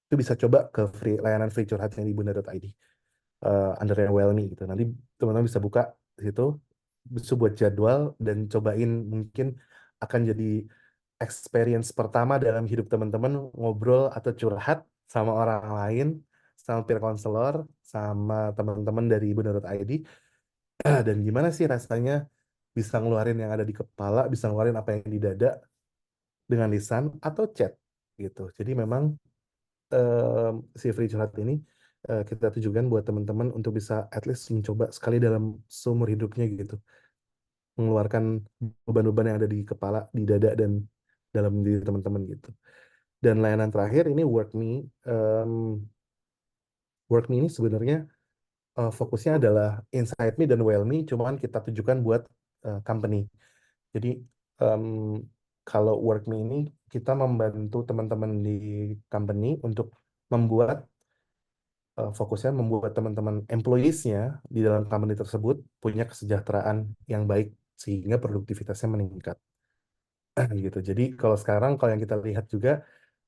itu bisa coba ke layanan free curhat yang di bunda.id, undernya Wellme gitu. Nanti teman-teman bisa buka di situ, bisa buat jadwal dan cobain, mungkin akan jadi experience pertama dalam hidup teman-teman ngobrol atau curhat sama orang lain, sama peer counselor, sama teman-teman dari bunda.id. Dan gimana sih rasanya bisa ngeluarin yang ada di kepala, bisa ngeluarin apa yang di dada dengan lisan atau chat gitu. Jadi memang si free curhat ini kita tujukan buat teman-teman untuk bisa at least mencoba sekali dalam seumur hidupnya gitu, mengeluarkan beban-beban yang ada di kepala, di dada dan dalam diri teman-teman gitu. Dan layanan terakhir ini WorkMe. Em, WorkMe ini sebenarnya fokusnya adalah Inside Me dan Well Me, cuman kita tujukan buat company. Jadi em, kalau WorkMe ini kita membantu teman-teman di company untuk membuat fokusnya membuat teman-teman employees-nya di dalam company tersebut punya kesejahteraan yang baik sehingga produktivitasnya meningkat. Gitu. Jadi kalau sekarang kalau yang kita lihat juga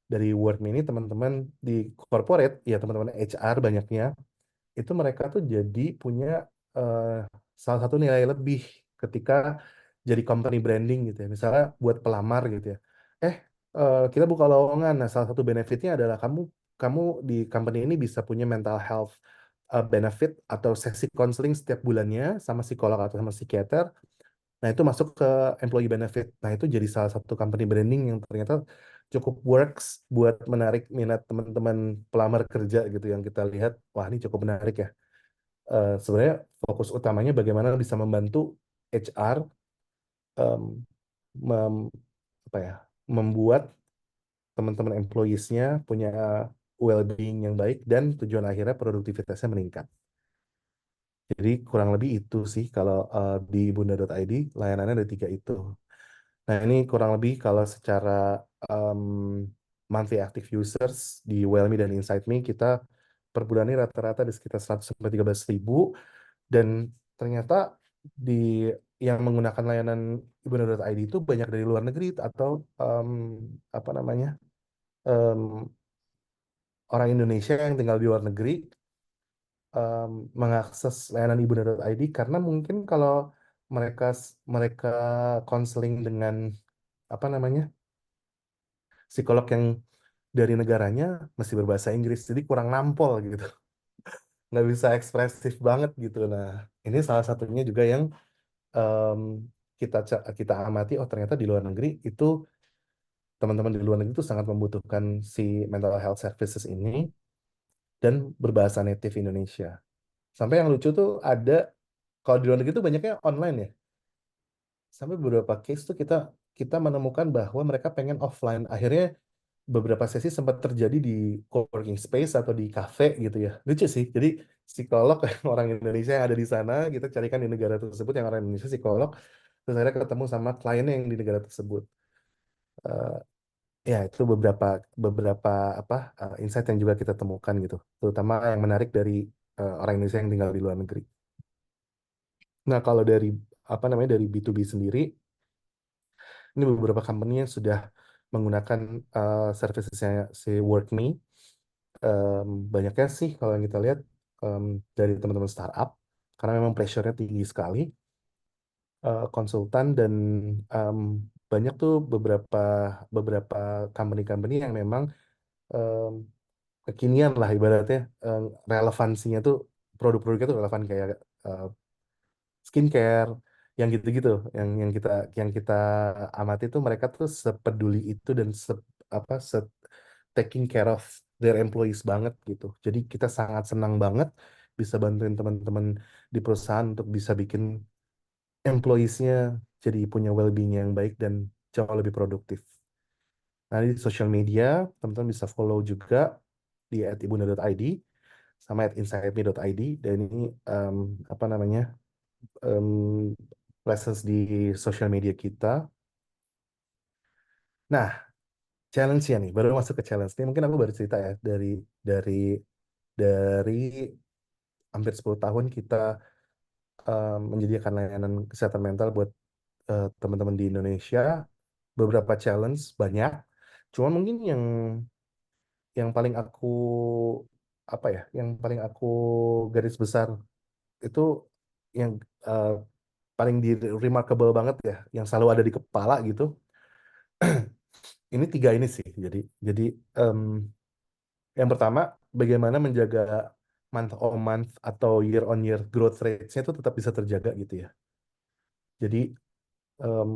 dari WorkMe ini teman-teman di corporate ya teman-teman HR banyaknya itu mereka tuh jadi punya eh, salah satu nilai lebih ketika jadi company branding gitu ya. Misalnya buat pelamar gitu ya. Eh, kita buka lowongan. Nah, salah satu benefitnya adalah kamu kamu di company ini bisa punya mental health benefit atau sesi counseling setiap bulannya sama psikolog atau sama psikiater. Nah, itu masuk ke employee benefit. Nah, itu jadi salah satu company branding yang ternyata cukup works buat menarik minat teman-teman pelamar kerja gitu yang kita lihat. Wah, ini cukup menarik ya. Sebenarnya fokus utamanya bagaimana bisa membantu HR em, mem- apa ya, membuat teman-teman employees-nya punya well-being yang baik dan tujuan akhirnya produktivitasnya meningkat. Jadi kurang lebih itu sih kalau di bunda.id layanannya ada tiga itu. Nah ini kurang lebih kalau secara em, monthly active users di Wellme dan Inside Me kita per bulan ini rata-rata di sekitar 100 sampai 13 ribu. Dan ternyata di yang menggunakan layanan Ibunda.id itu banyak dari luar negeri atau em, apa namanya em, orang Indonesia yang tinggal di luar negeri mengakses layanan Ibunda.id karena mungkin kalau mereka mereka konseling dengan apa namanya psikolog yang dari negaranya masih berbahasa Inggris jadi kurang nampol gitu, nggak bisa ekspresif banget gitu. Nah ini salah satunya juga yang em, kita amati, oh ternyata di luar negeri itu teman-teman di luar negeri itu sangat membutuhkan si mental health services ini dan berbahasa native Indonesia. Sampai yang lucu tuh ada, kalau di luar negeri itu banyaknya online ya. Sampai beberapa case tuh kita kita menemukan bahwa mereka pengen offline. Akhirnya beberapa sesi sempat terjadi di co-working space atau di cafe gitu ya. Lucu sih. Jadi psikolog yang orang Indonesia yang ada di sana, kita carikan di negara tersebut yang orang Indonesia psikolog, terus akhirnya ketemu sama kliennya yang di negara tersebut. Eh, Ya, itu beberapa beberapa apa insight yang juga kita temukan gitu, terutama yang menarik dari orang Indonesia yang tinggal di luar negeri. Nah, kalau dari apa namanya dari B2B sendiri, ini beberapa company yang sudah menggunakan servicesnya si WorkMe. Banyaknya sih kalau yang kita lihat em, dari teman-teman startup, karena memang pressure-nya tinggi sekali, konsultan dan em, banyak tuh beberapa beberapa company-company yang memang kekinian lah ibaratnya, relevansinya tuh produk-produknya tuh relevan kayak eh, skincare yang gitu-gitu yang kita amati tuh mereka tuh sepeduli itu dan apa taking care of their employees banget gitu. Jadi kita sangat senang banget bisa bantuin teman-teman di perusahaan untuk bisa bikin employees-nya jadi punya well-being yang baik dan jauh lebih produktif. Nah, di sosial media, teman-teman bisa follow juga di @ibunda.id sama @insideme.id. Dan ini apa namanya em, presence di sosial media kita. Nah, challenge-nya nih, baru masuk ke challenge nih. Mungkin aku baru cerita ya dari dari hampir 10 tahun kita menyediakan layanan kesehatan mental buat teman-teman di Indonesia. Beberapa challenge banyak. Cuma mungkin yang paling aku apa ya, yang paling aku garis besar itu yang eh, paling di remarkable banget ya, yang selalu ada di kepala gitu. Ini tiga ini sih. Jadi em, yang pertama, bagaimana menjaga month on month atau year on year growth rate-nya itu tetap bisa terjaga gitu ya. Jadi em,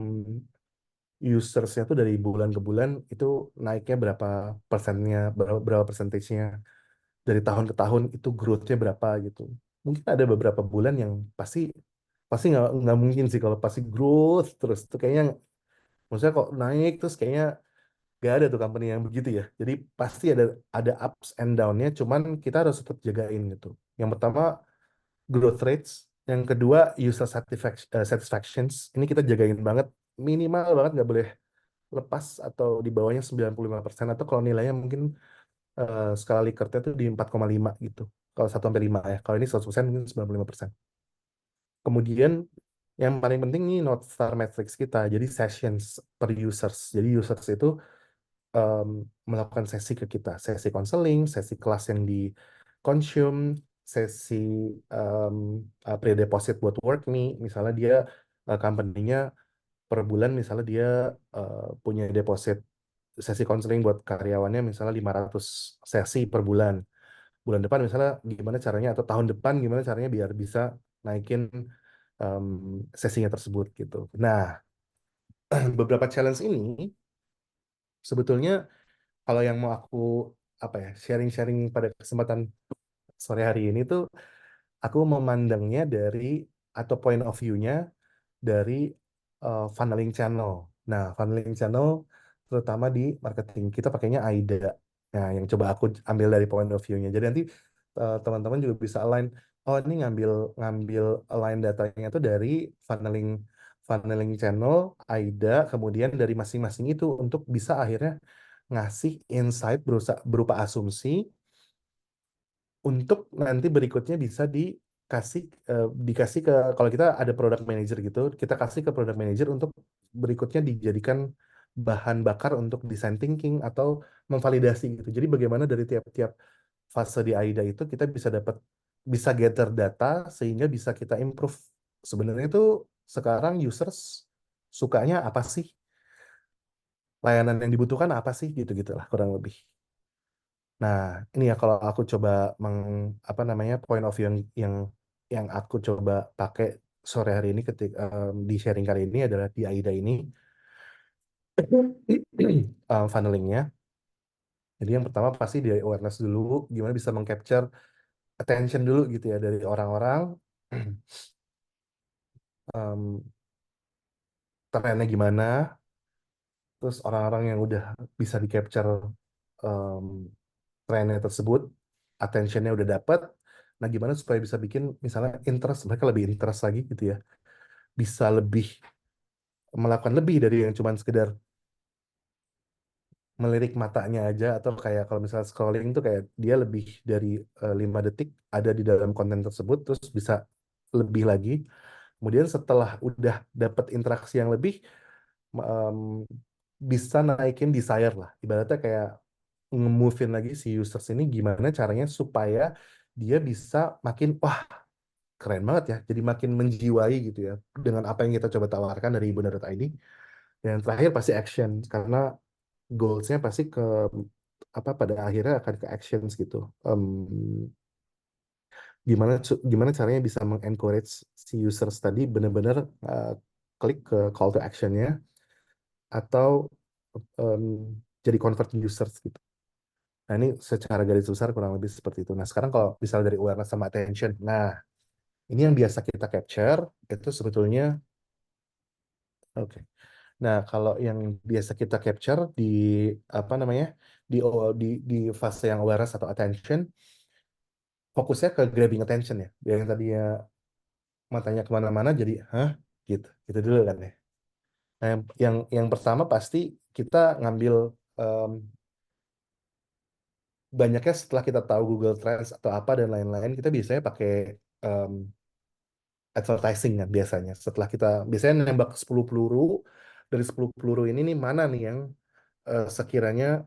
usersnya tuh dari bulan ke bulan itu naiknya berapa persennya, berapa persentasenya, dari tahun ke tahun itu growth-nya berapa gitu. Mungkin ada beberapa bulan yang pasti pasti nggak mungkin sih kalau pasti growth terus tuh kayaknya, maksudnya kok naik terus kayaknya nggak ada tuh company yang begitu ya. Jadi pasti ada ups and down-nya, cuman kita harus tetap jagain gitu. Yang pertama growth rates, yang kedua user satisfactions. Ini kita jagain banget, minimal banget, nggak boleh lepas atau di bawahnya 95%, atau kalau nilainya mungkin skala Likert-nya tuh di 4,5 gitu. Kalau 1 sampai 5 ya. Kalau ini 100% mungkin 95%. Kemudian yang paling penting nih North Star Metrics kita. Jadi sessions per users. Jadi users itu em, melakukan sesi ke kita, sesi counseling, sesi kelas yang di consume, sesi em, pre-deposit buat WorkMe, misalnya dia company-nya per bulan misalnya dia punya deposit sesi counseling buat karyawannya misalnya 500 sesi per bulan. Bulan depan misalnya gimana caranya, atau tahun depan gimana caranya biar bisa naikin em, sesinya tersebut gitu. Nah, beberapa challenge ini sebetulnya kalau yang mau aku apa ya sharing-sharing pada kesempatan sore hari ini tuh, aku memandangnya dari atau point of view-nya dari funneling channel. Nah, funneling channel terutama di marketing kita pakainya AIDA. Nah, yang coba aku ambil dari point of view-nya. Jadi nanti teman-teman juga bisa align. Oh, ini ngambil ngambil align datanya itu dari funneling funneling channel, AIDA, kemudian dari masing-masing itu untuk bisa akhirnya ngasih insight berupa asumsi untuk nanti berikutnya bisa dikasih ke, kalau kita ada product manager gitu, kita kasih ke product manager untuk berikutnya dijadikan bahan bakar untuk design thinking atau memvalidasi gitu. Jadi bagaimana dari tiap-tiap fase di AIDA itu kita bisa gather data sehingga bisa kita improve. Sebenarnya itu sekarang users sukanya apa sih? Layanan yang dibutuhkan apa sih? Gitu-gitu lah kurang lebih. Nah, ini ya kalau aku coba apa namanya point of view yang aku coba pakai sore hari ini ketika di sharing kali ini adalah di AIDA ini funnelingnya. Jadi yang pertama pasti dari awareness dulu, gimana bisa mengcapture attention dulu gitu ya dari orang-orang, em, trennya gimana, terus orang-orang yang udah bisa di capture em, trennya tersebut, attentionnya udah dapet. Nah, gimana supaya bisa bikin misalnya interest, mereka lebih interest lagi gitu ya, bisa lebih melakukan lebih dari yang cuman sekedar melirik matanya aja, atau kayak kalau misalnya scrolling tuh kayak dia lebih dari 5 detik ada di dalam konten tersebut terus bisa lebih lagi. Kemudian setelah udah dapat interaksi yang lebih, em, bisa naikin desire lah. Ibaratnya kayak nge-move-in lagi si users ini gimana caranya supaya dia bisa makin wah keren banget ya. Jadi makin menjiwai gitu ya dengan apa yang kita coba tawarkan dari Ibunda.id. Dan yang terakhir pasti action, karena goals-nya pasti ke apa, pada akhirnya akan ke actions gitu. Gimana caranya bisa mengencourage si users tadi benar-benar klik ke call to action-nya atau em, jadi convert users gitu. Nah, ini secara garis besar kurang lebih seperti itu. Nah, sekarang kalau misal dari awareness sama attention, nah ini yang biasa kita capture itu sebetulnya oke. Nah, kalau yang biasa kita capture di apa namanya di fase yang awareness atau attention, fokusnya ke grabbing attention ya. Dia yang tadinya matanya kemana-mana jadi hah gitu, gitu dulu kan ya. Nah, yang pertama pasti kita ngambil em, banyaknya setelah kita tahu Google Trends atau apa dan lain-lain, kita biasanya pakai em, advertising kan biasanya. Setelah kita biasanya nembak 10 peluru, dari 10 peluru ini nih mana nih yang sekiranya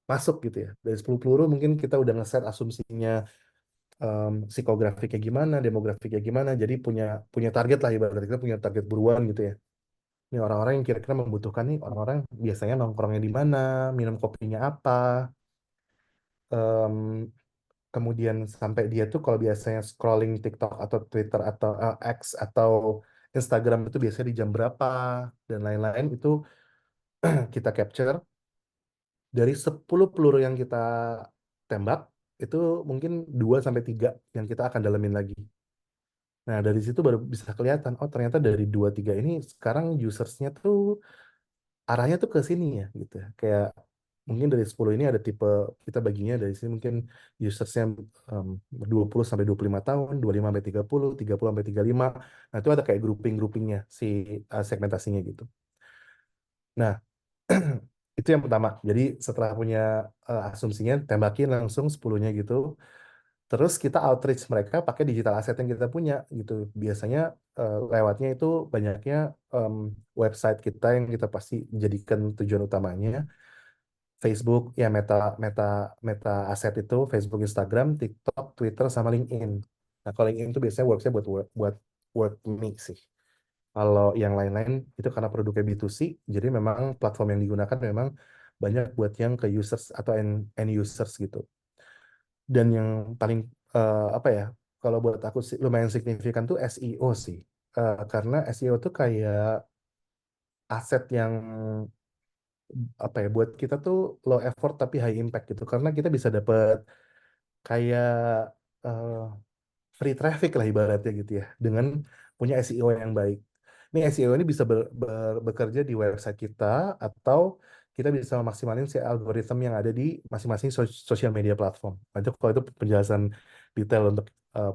masuk gitu ya. Dari 10 peluru mungkin kita udah ngeset asumsinya psikografiknya gimana, demografiknya gimana. Jadi punya punya target lah ibaratnya kita punya target buruan gitu ya. Ini orang-orang yang kira-kira membutuhkan nih orang-orang biasanya nongkrongnya di mana, minum kopinya apa, em, kemudian sampai dia tuh kalau biasanya scrolling TikTok atau Twitter atau X atau Instagram itu biasanya di jam berapa dan lain-lain itu kita capture dari 10 peluru yang kita tembak itu mungkin 2 sampai 3 yang kita akan dalemin lagi. Nah, dari situ baru bisa kelihatan oh ternyata dari 2 3 ini sekarang usersnya tuh arahnya tuh ke sini ya gitu. Kayak mungkin dari 10 ini ada tipe kita baginya dari sini mungkin usersnya um, 20 sampai 25 tahun, 25 sampai 30, 30 sampai 35. Nah, itu ada kayak grouping-groupingnya si segmentasinya gitu. Nah, itu yang pertama. Jadi setelah punya asumsinya tembakin langsung 10-nya gitu. Terus kita outreach mereka pakai digital asset yang kita punya gitu. Biasanya lewatnya itu banyaknya em, website kita yang kita pasti jadikan tujuan utamanya. Facebook ya meta meta meta aset itu Facebook, Instagram, TikTok, Twitter sama LinkedIn. Nah, kalau LinkedIn itu biasanya worksnya buat me sih. Kalau yang lain-lain itu karena produknya B2C, jadi memang platform yang digunakan memang banyak buat yang ke users atau end users gitu. Dan yang paling apa ya, kalau buat aku sih lumayan signifikan tuh SEO sih. Karena SEO tuh kayak aset yang apa ya buat kita tuh low effort tapi high impact gitu. Karena kita bisa dapet kayak eh, free traffic lah ibaratnya gitu ya dengan punya SEO yang baik. Ini SEO ini bisa bekerja di website kita atau kita bisa memaksimalin si algoritma yang ada di masing-masing social media platform. Nah, itu kalau itu penjelasan detail untuk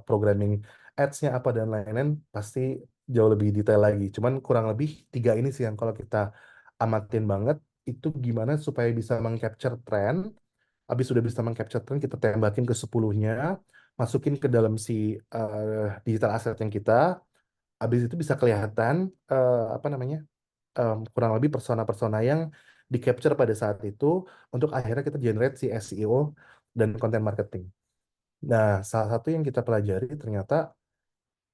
programming ads-nya apa dan lain-lain pasti jauh lebih detail lagi. Cuman kurang lebih tiga ini sih yang kalau kita amatin banget itu gimana supaya bisa mengcapture trend. Habis sudah bisa mengcapture trend, kita tembakin ke 10-nya, masukin ke dalam si digital asset yang kita. Habis itu bisa kelihatan apa namanya kurang lebih persona-persona yang di capture pada saat itu untuk akhirnya kita generate si SEO dan content marketing. Nah, salah satu yang kita pelajari ternyata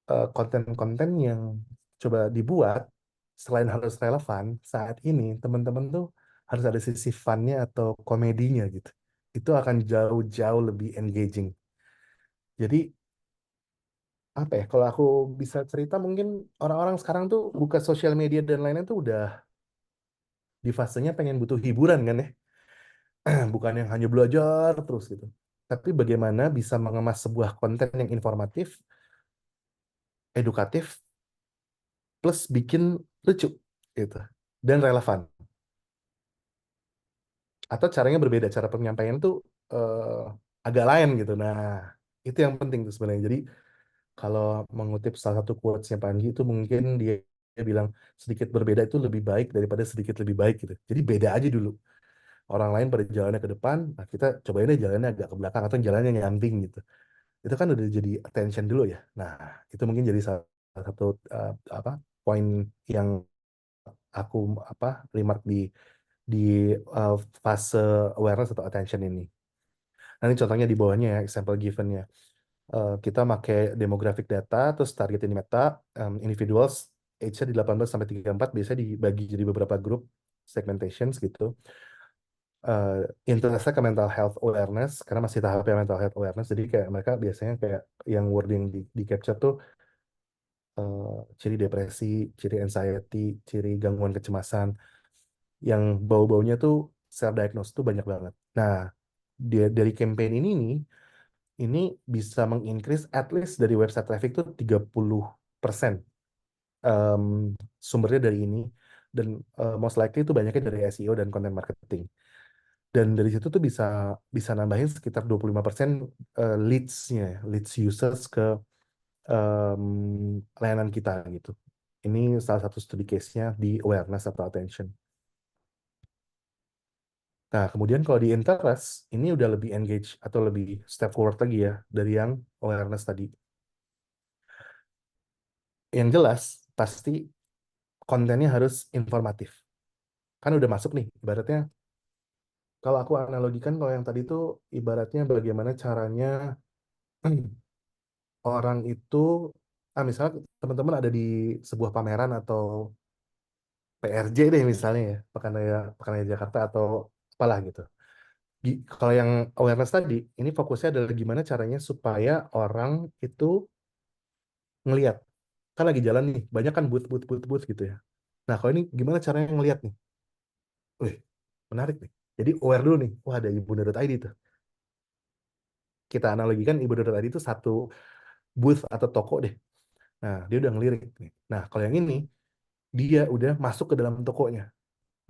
konten-konten yang coba dibuat selain harus relevan saat ini teman-teman tuh harus ada sisi funnya atau komedinya gitu. Itu akan jauh-jauh lebih engaging. Jadi apa ya? Kalau aku bisa cerita mungkin orang-orang sekarang tuh buka sosial media dan lainnya tuh udah di fasenya pengen butuh hiburan kan ya. Bukan yang hanya belajar terus gitu. Tapi bagaimana bisa mengemas sebuah konten yang informatif, edukatif, plus bikin lucu gitu dan relevan. Atau caranya berbeda, cara penyampaian tuh agak lain gitu. Nah, itu yang penting tuh sebenarnya. Jadi kalau mengutip salah satu quotes-nya Panji itu mungkin dia bilang sedikit berbeda itu lebih baik daripada sedikit lebih baik gitu. Jadi beda aja dulu. Orang lain pada jalannya ke depan, nah kita cobain deh jalannya agak ke belakang atau jalannya nyamping gitu. Itu kan udah jadi attention dulu ya. Nah, itu mungkin jadi salah satu apa poin yang aku apa remark di uh, fase awareness atau attention ini. Nanti contohnya di bawahnya ya, example given-nya. Kita pakai demographic data, terus target ini meta, individuals, age-nya di 18 sampai 34, biasanya dibagi jadi beberapa grup, segmentations gitu. Uh, Interestnya ke mental health awareness, karena masih tahapnya mental health awareness, jadi kayak mereka biasanya kayak yang wording di capture tuh uh, ciri depresi, ciri anxiety, ciri gangguan kecemasan, yang bau-baunya tuh self-diagnose tuh banyak banget. Nah, dari campaign ini nih, ini bisa mengincrease at least dari website traffic tuh 30% um, sumbernya dari ini dan most likely itu banyaknya dari SEO dan content marketing. Dan dari situ tuh bisa bisa nambahin sekitar 25% leads-nya, leads users ke layanan kita gitu. Ini salah satu studi case-nya di awareness atau attention. Nah, kemudian kalau di interest, ini udah lebih engage atau lebih step forward lagi ya dari yang awareness tadi. Yang jelas, pasti kontennya harus informatif. Kan udah masuk nih, ibaratnya kalau aku analogikan kalau yang tadi itu ibaratnya bagaimana caranya orang itu, misalnya teman-teman ada di sebuah pameran atau PRJ deh misalnya ya, Pekan Raya Jakarta atau apalah gitu. Kalau yang awareness tadi, ini fokusnya adalah gimana caranya supaya orang itu ngelihat. Kan lagi jalan nih, banyak kan booth gitu ya. Nah, kalau ini gimana caranya ngelihat nih? Wih, menarik nih. Jadi aware dulu nih, wah ada ibu.id tuh. Kita analogikan ibu.id itu satu booth atau toko deh. Nah, dia udah ngelirik nih. Nah, kalau yang ini, dia udah masuk ke dalam tokonya.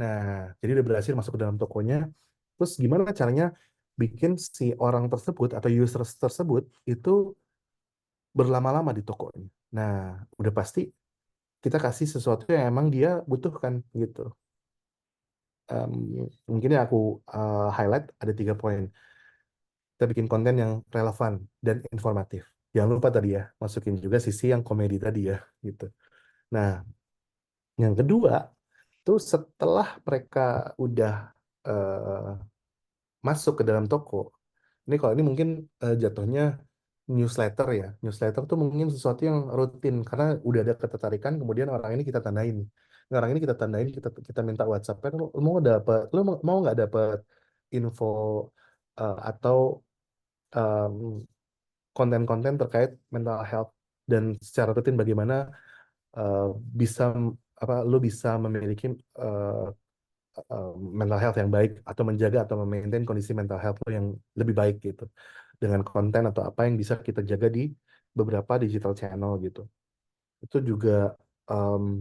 Nah, jadi udah berhasil masuk ke dalam tokonya. Terus gimana caranya bikin si orang tersebut atau users tersebut itu berlama-lama di tokonya. Nah, udah pasti kita kasih sesuatu yang emang dia butuhkan gitu. Em, Mungkin ya aku highlight ada 3 poin. Kita bikin konten yang relevan dan informatif. Jangan lupa tadi ya, masukin juga sisi yang komedi tadi ya, gitu. Nah, yang kedua, itu setelah mereka udah eh, masuk ke dalam toko, ini kalau ini mungkin jatuhnya newsletter ya. Newsletter tuh mungkin sesuatu yang rutin karena udah ada ketertarikan, kemudian orang ini kita tandain. Nah, orang ini kita tandain, kita minta WhatsApp-nya, lu mau dapat, mau nggak dapat info atau em, konten-konten terkait mental health dan secara rutin bagaimana eh, bisa lu bisa memiliki eh, mental health yang baik atau menjaga atau memaintain kondisi mental health lo yang lebih baik gitu dengan konten atau apa yang bisa kita jaga di beberapa digital channel gitu. Itu juga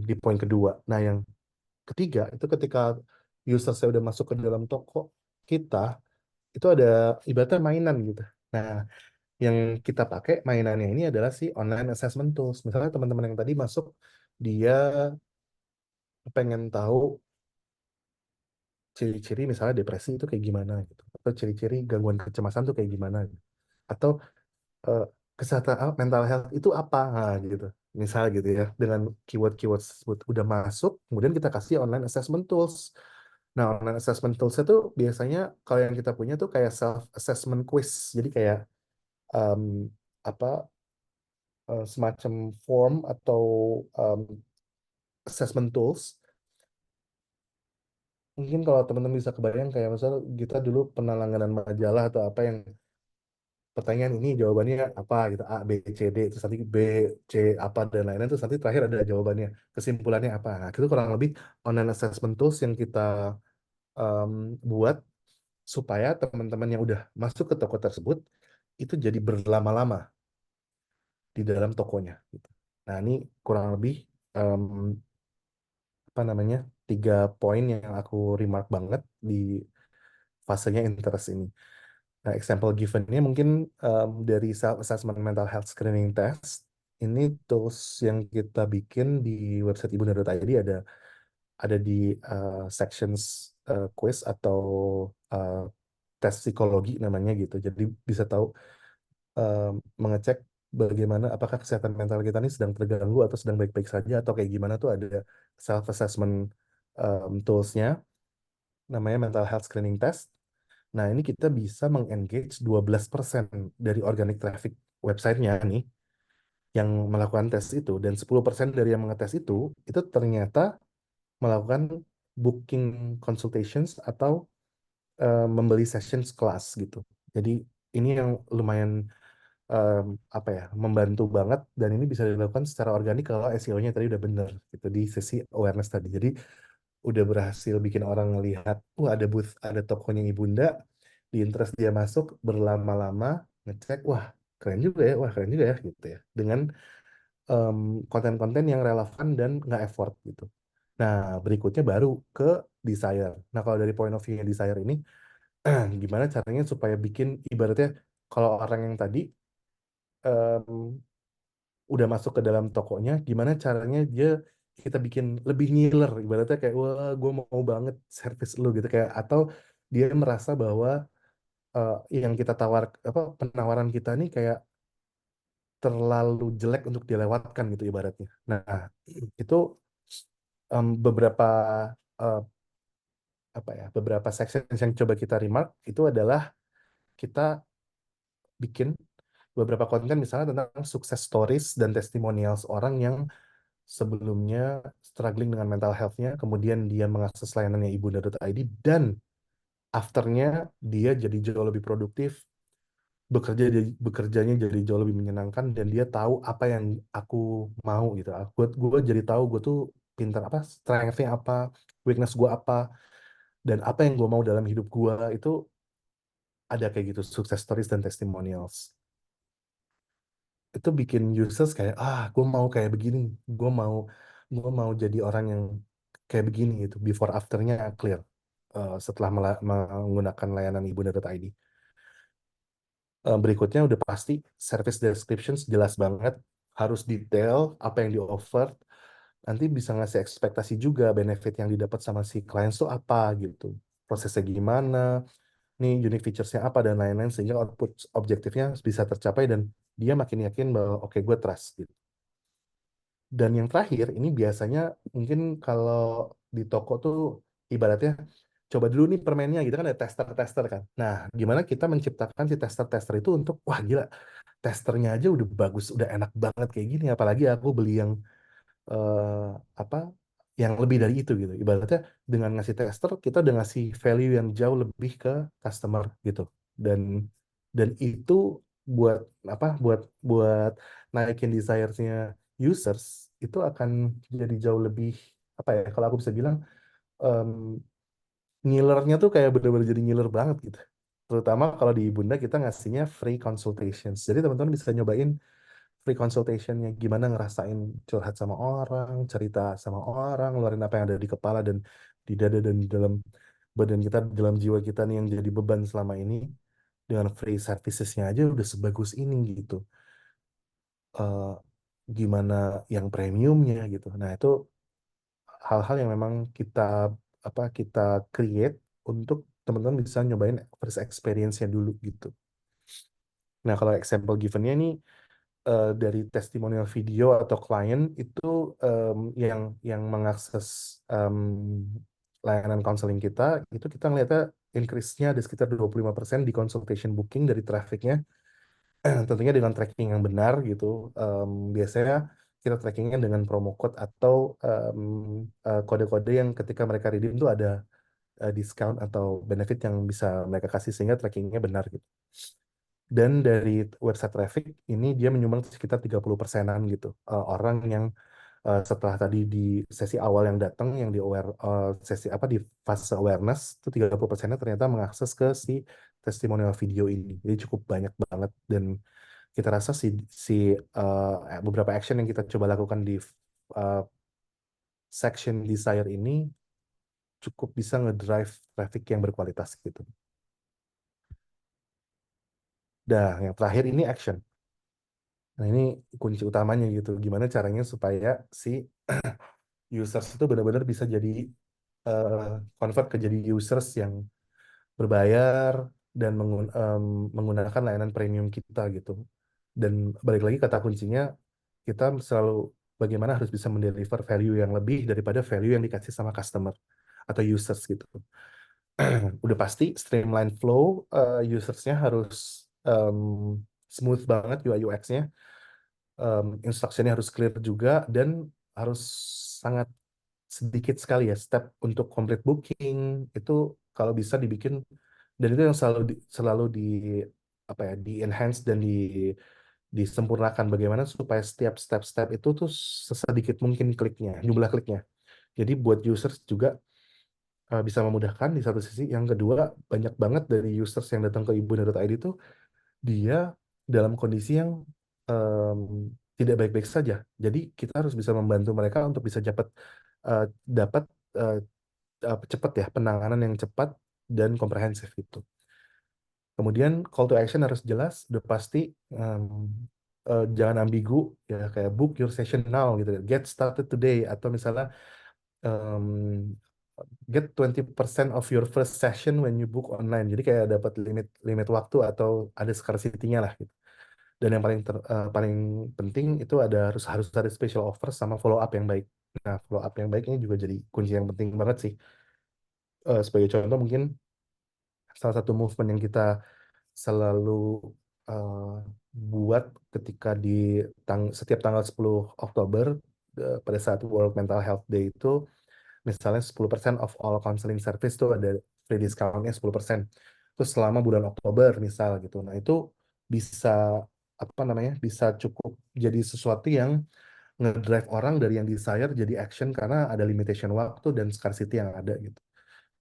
di poin kedua. Nah, yang ketiga itu ketika user saya udah masuk ke dalam toko kita, itu ada ibaratnya mainan gitu. Nah, yang kita pakai mainannya ini adalah si online assessment tools. Misalnya teman-teman yang tadi masuk, dia pengen tahu ciri-ciri misalnya depresi itu kayak gimana gitu, atau ciri-ciri gangguan kecemasan itu kayak gimana gitu. Atau eh, kesehatan mental health itu apa, nah, gitu. Misal gitu ya, dengan keyword-keyword tersebut udah masuk, kemudian kita kasih online assessment tools. Nah, online assessment tools itu biasanya kalau yang kita punya tuh kayak self assessment quiz. Jadi kayak em, apa semacam form atau em, assessment tools. Mungkin kalau teman-teman bisa kebayang kayak misal kita dulu pernah langganan majalah atau apa yang pertanyaan ini jawabannya apa gitu, A B C D, terus nanti B C apa dan lain-lain, terus nanti terakhir ada jawabannya, kesimpulannya apa. Nah, itu kurang lebih online assessment tools yang kita em, buat supaya teman-teman yang udah masuk ke toko tersebut itu jadi berlama-lama di dalam tokonya gitu. Nah, ini kurang lebih em, apa namanya 3 poin yang aku remark banget di fasenya interest ini. Nah, example given-nya mungkin dari self-assessment mental health screening test. Ini tools yang kita bikin di website ibunda.id ada di sections quiz atau uh, tes psikologi namanya gitu. Jadi bisa tahu mengecek bagaimana apakah kesehatan mental kita ini sedang terganggu atau sedang baik-baik saja atau kayak gimana tuh ada self-assessment tools-nya namanya mental health screening test. Nah, ini kita bisa mengengage 12% dari organic traffic websitenya nih yang melakukan tes itu, dan 10% dari yang mengetes itu ternyata melakukan booking consultations atau membeli sessions kelas gitu. Jadi ini yang lumayan em, apa ya, membantu banget, dan ini bisa dilakukan secara organik kalau SEO-nya tadi udah bener gitu di sesi awareness tadi. Jadi udah berhasil bikin orang ngelihat, ada booth, ada tokonya Ibunda, di interest dia masuk berlama-lama ngecek, wah keren juga ya gitu ya, dengan em, konten-konten yang relevan dan nggak effort gitu. Nah, berikutnya baru ke desire. Nah, kalau dari point of view desire ini, gimana caranya supaya bikin ibaratnya kalau orang yang tadi em, udah masuk ke dalam tokonya, gimana caranya dia kita bikin lebih ngiler, ibaratnya kayak wah gue mau banget service lu gitu kayak, atau dia merasa bahwa eh, yang kita tawar apa penawaran kita nih kayak terlalu jelek untuk dilewatkan gitu ibaratnya. Nah, itu beberapa eh, apa ya, beberapa section yang coba kita remark itu adalah kita bikin beberapa konten misalnya tentang sukses stories dan testimonials orang yang sebelumnya struggling dengan mental health-nya, kemudian dia mengakses layanannya ibunda.id dan afternya dia jadi jauh lebih produktif, bekerjanya jadi jauh lebih menyenangkan dan dia tahu apa yang aku mau gitu. Gue jadi tahu gue tuh pintar apa, strength-nya apa, weakness gue apa, dan apa yang gue mau dalam hidup gue itu ada kayak gitu success stories dan testimonials. Itu bikin users kayak gue mau kayak begini, gue mau jadi orang yang kayak begini gitu. Before afternya clear setelah menggunakan layanan ibunda.id. Berikutnya udah pasti service descriptions jelas banget, harus detail apa yang di offer, nanti bisa ngasih ekspektasi juga benefit yang didapat sama si klien tuh apa gitu, prosesnya gimana, nih unique features-nya apa dan lain-lain sehingga output objektifnya bisa tercapai dan dia makin yakin bahwa oke gue trust gitu. Dan yang terakhir ini biasanya mungkin kalau di toko tuh ibaratnya coba dulu nih permennya gitu kan, ada tester-tester kan. Nah, gimana kita menciptakan si tester-tester itu untuk wah gila, testernya aja udah bagus, udah enak banget kayak gini, apalagi aku beli yang eh, apa yang lebih dari itu gitu. Ibaratnya dengan ngasih tester kita udah ngasih value yang jauh lebih ke customer gitu. Dan itu buat apa? Buat naikin desires-nya users itu akan jadi jauh lebih apa ya? Kalau aku bisa bilang em, ngilernya tuh kayak bener-bener jadi ngiler banget gitu. Terutama kalau di Bunda kita ngasihnya free consultations. Jadi teman-teman bisa nyobain free consultationnya gimana ngerasain curhat sama orang, cerita sama orang, ngeluarin apa yang ada di kepala dan di dada dan di dalam badan kita, dalam jiwa kita nih yang jadi beban selama ini dengan free servicesnya aja udah sebagus ini gitu. Eh, Gimana yang premiumnya gitu. Nah itu hal-hal yang memang kita create untuk teman-teman bisa nyobain first experience-nya dulu gitu. Nah kalau example given-nya nih dari testimonial video atau klien itu yang mengakses em, layanan konseling kita itu kita ngeliatnya increase-nya ada sekitar 25% di consultation booking dari trafficnya. Tentunya dengan tracking yang benar gitu. Biasanya kita trackingnya dengan promo code atau kode-kode yang ketika mereka redeem itu ada discount atau benefit yang bisa mereka kasih sehingga trackingnya benar gitu. Dan dari website traffic ini dia menyumbang sekitar 30%-an gitu. Orang yang setelah tadi di sesi awal yang datang yang di sesi apa di fase awareness itu 30%-nya ternyata mengakses ke si testimonial video ini. Jadi cukup banyak banget dan kita rasa si beberapa action yang kita coba lakukan di uh, section desire ini cukup bisa ngedrive traffic yang berkualitas gitu. Dah, yang terakhir ini action. Nah, ini kunci utamanya gitu. Gimana caranya supaya si users itu benar-benar bisa jadi eh, convert ke jadi users yang berbayar dan menggunakan layanan premium kita gitu. Dan balik lagi kata kuncinya, kita selalu bagaimana harus bisa mendeliver value yang lebih daripada value yang dikasih sama customer atau users gitu. Udah pasti streamline flow, usersnya harus smooth banget UI UX-nya, instruksinya harus clear juga dan harus sangat sedikit sekali ya step untuk complete booking itu kalau bisa dibikin dan itu yang selalu di apa ya di enhance dan disempurnakan bagaimana supaya setiap step-step itu tuh sesedikit mungkin kliknya, jumlah kliknya. Jadi buat users juga bisa memudahkan di satu sisi. Yang kedua, banyak banget dari users yang datang ke ibunda.id itu dia dalam kondisi yang em, tidak baik-baik saja. Jadi kita harus bisa membantu mereka untuk bisa eh, dapat eh, cepat ya penanganan yang cepat dan komprehensif itu. Kemudian call to action harus jelas, udah pasti em, jangan ambigu ya, kayak book your session now gitu, get started today, atau misalnya um, get 20% of your first session when you book online. Jadi kayak dapat limit limit waktu atau ada scarcity-nya lah gitu. Dan yang paling penting itu harus harus ada special offer sama follow up yang baik. Nah, follow up yang baik ini juga jadi kunci yang penting banget sih. Sebagai contoh mungkin salah satu movement yang kita selalu eh, buat ketika di setiap tanggal 10 Oktober, pada saat World Mental Health Day itu, misalnya 10% of all counseling service tuh ada free discountnya 10%. Terus selama bulan Oktober misal gitu. Nah, itu bisa apa namanya? Bisa cukup jadi sesuatu yang ngedrive orang dari yang desire jadi action karena ada limitation waktu dan scarcity yang ada gitu.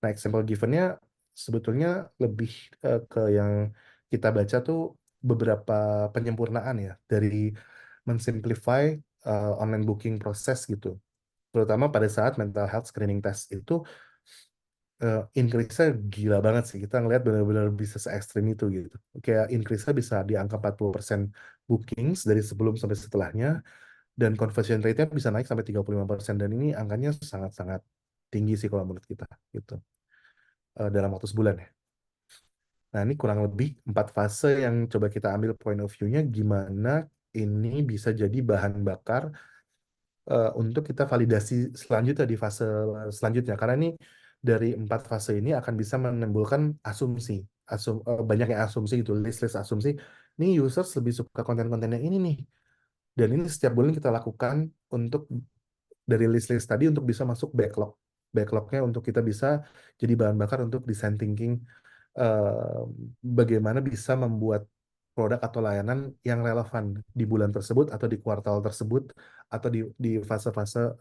Nah, example givennya sebetulnya lebih ke yang kita baca tuh beberapa penyempurnaan ya dari mensimplify online booking proses gitu. Terutama pada saat mental health screening test itu increase-nya gila banget sih. Kita ngelihat benar-benar bisa se ekstrim itu gitu. Kayak increase-nya bisa di angka 40% bookings dari sebelum sampai setelahnya, dan conversion rate-nya bisa naik sampai 35%, dan ini angkanya sangat-sangat tinggi sih kalau menurut kita gitu. Dalam waktu sebulan ya. Nah, ini kurang lebih 4 fase yang coba kita ambil point of view-nya gimana ini bisa jadi bahan bakar untuk kita validasi selanjutnya di fase selanjutnya. Karena ini dari 4 fase ini akan bisa menimbulkan asumsi, banyak yang asumsi gitu, list-list asumsi. Ini users lebih suka konten-konten yang ini nih. Dan ini setiap bulan kita lakukan untuk dari list-list tadi untuk bisa masuk backlog. Backlognya untuk kita bisa jadi bahan bakar untuk design thinking eh, bagaimana bisa membuat produk atau layanan yang relevan di bulan tersebut atau di kuartal tersebut atau di fase-fase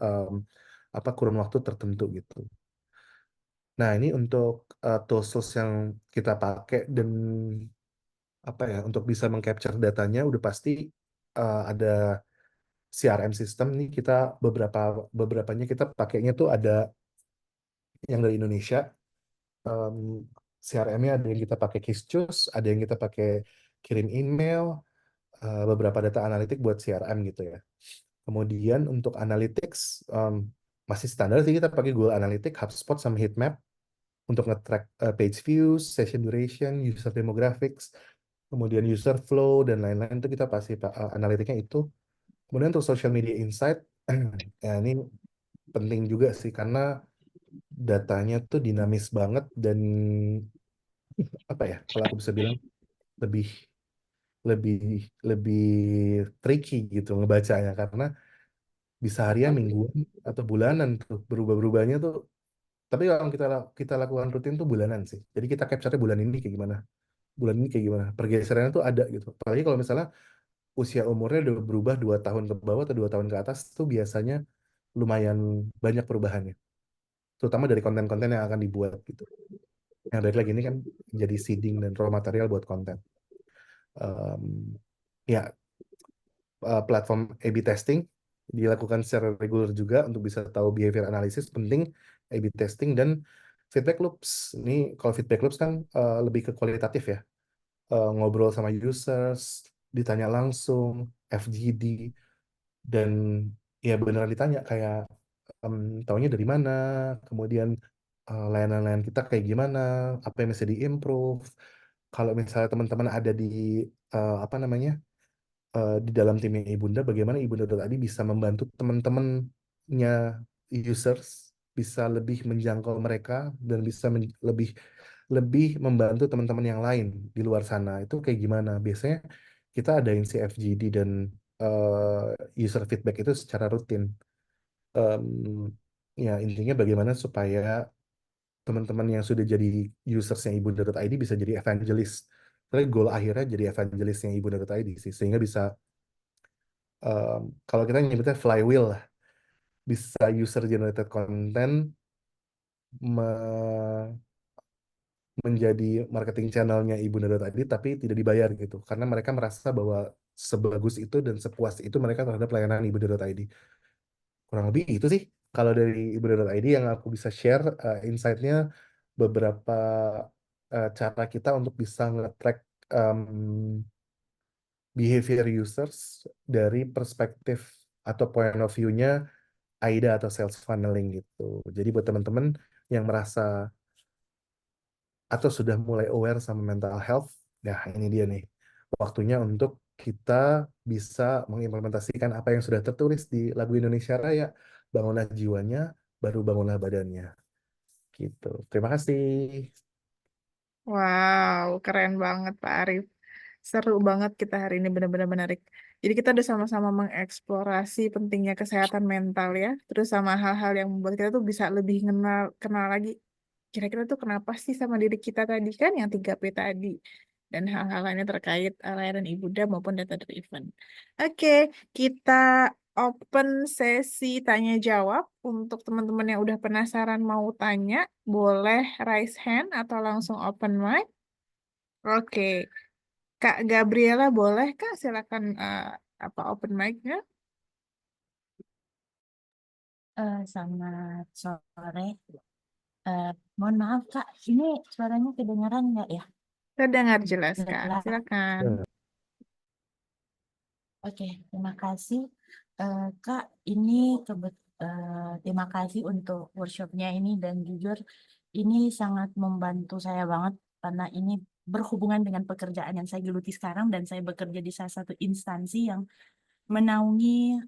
apa kurun waktu tertentu gitu. Nah, ini untuk tools yang kita pakai dan apa ya untuk bisa mengcapture datanya udah pasti ada CRM system nih, kita beberapanya kita pakainya tuh ada yang dari Indonesia. Em, CRM-nya ada yang kita pakai Kiss, ada yang kita pakai kirim email, beberapa data analitik buat CRM gitu ya. Kemudian untuk analytics masih standar sih, kita pakai Google Analytics, HubSpot sama Heatmap untuk nge-track page views, session duration, user demographics, kemudian user flow dan lain-lain itu kita pasti analitiknya itu. Kemudian untuk social media insight, ya ini penting juga sih karena datanya tuh dinamis banget dan apa ya, kalau aku bisa bilang lebih lebih lebih tricky gitu ngebacanya karena bisa harian, mingguan, atau bulanan tuh berubah-berubahnya tuh. Tapi kalau kita lakukan rutin tuh bulanan sih. Jadi kita capture bulan ini kayak gimana, bulan ini kayak gimana. Pergeserannya tuh ada gitu. Apalagi kalau misalnya usia umurnya udah berubah 2 tahun ke bawah atau 2 tahun ke atas tuh biasanya lumayan banyak perubahannya. Terutama dari konten-konten yang akan dibuat gitu. Yang baik lagi ini kan jadi seeding dan raw material buat konten. Ya, platform A/B testing dilakukan secara reguler juga untuk bisa tahu behavior analysis penting, A/B testing dan feedback loops. Ini kalau feedback loops kan lebih ke kualitatif ya. Ngobrol sama users, ditanya langsung, FGD, dan ya beneran ditanya kayak taunya dari mana, kemudian layanan-layanan kita kayak gimana, apa yang bisa diimprove. Kalau misalnya teman-teman ada di apa namanya di dalam timnya Ibunda, bagaimana Ibunda tadi bisa membantu teman-temannya users bisa lebih menjangkau mereka dan bisa lebih lebih membantu teman-teman yang lain di luar sana. Itu kayak gimana? Biasanya kita adain CFGD dan user feedback itu secara rutin. Em, ya intinya bagaimana supaya teman-teman yang sudah jadi usersnya Ibunda.id bisa jadi evangelist. Tapi goal akhirnya jadi evangelistnya Ibunda.id sih, sehingga bisa kalau kita nyebutnya flywheel lah, bisa user generated content me- menjadi marketing channelnya Ibunda.id tapi tidak dibayar gitu karena mereka merasa bahwa sebagus itu dan sepuas itu mereka terhadap layanan Ibunda.id. Kurang lebih itu sih kalau dari Ibunda.id yang aku bisa share insight-nya, beberapa cara kita untuk bisa nge-track em, behavior users dari perspektif atau point of view-nya AIDA atau sales funneling gitu. Jadi buat teman-teman yang merasa atau sudah mulai aware sama mental health, nah ini dia nih waktunya untuk kita bisa mengimplementasikan apa yang sudah tertulis di lagu Indonesia Raya, bangunlah jiwanya, baru bangunlah badannya. Gitu. Terima kasih. Wow, keren banget Pak Arif. Seru banget kita hari ini benar-benar menarik. Jadi kita udah sama-sama mengeksplorasi pentingnya kesehatan mental ya. Terus sama hal-hal yang membuat kita tuh bisa lebih kenal kenal lagi. Kira-kira tuh kenapa sih sama diri kita tadi kan yang 3P tadi. Dan hal-hal lainnya terkait layanan ibuda maupun data driven. Oke, kita open sesi tanya jawab. Untuk teman-teman yang udah penasaran mau tanya, boleh raise hand atau langsung open mic. Oke, Kak Gabriela boleh Kak silakan apa open mic-nya. Selamat sore. Eh, Mohon maaf Kak, ini suaranya kedengaran nggak ya? Terdengar jelas Kak, Jelas. silakan. Ya, Oke, terima kasih. Kak, ini terima kasih untuk workshopnya ini dan jujur ini sangat membantu saya banget karena ini berhubungan dengan pekerjaan yang saya geluti sekarang dan saya bekerja di salah satu instansi yang menaungi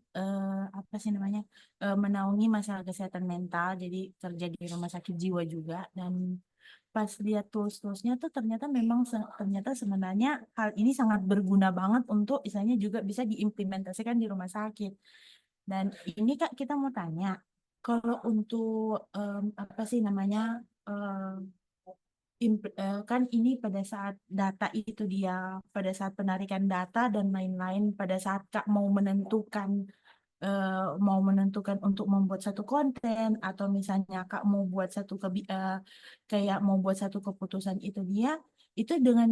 apa sih namanya menaungi masalah kesehatan mental jadi kerja di rumah sakit jiwa juga dan pas lihat tools-toolsnya tuh ternyata memang ternyata sebenarnya hal ini sangat berguna banget untuk misalnya juga bisa diimplementasikan di rumah sakit dan ini Kak kita mau tanya kalau untuk apa sih namanya kan ini pada saat data itu dia pada saat penarikan data dan lain-lain pada saat Kak eh, mau menentukan untuk membuat satu konten atau misalnya Kak mau buat kayak mau buat satu keputusan itu dia itu dengan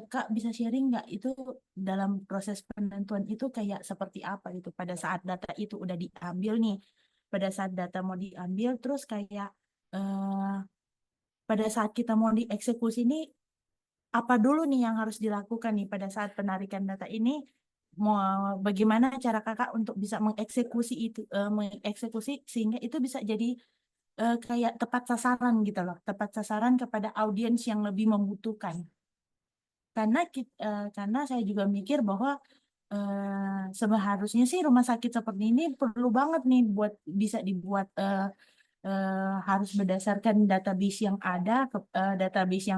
Kak bisa sharing nggak itu dalam proses penentuan itu kayak seperti apa gitu pada saat data itu udah diambil nih pada saat data mau diambil terus kayak eh, pada saat kita mau dieksekusi ini apa dulu nih yang harus dilakukan nih pada saat penarikan data ini mau bagaimana cara kakak untuk bisa mengeksekusi sehingga itu bisa jadi kayak tepat sasaran gitu loh tepat sasaran kepada audiens yang lebih membutuhkan karena saya juga mikir bahwa seharusnya sih rumah sakit seperti ini perlu banget nih buat bisa dibuat harus berdasarkan database yang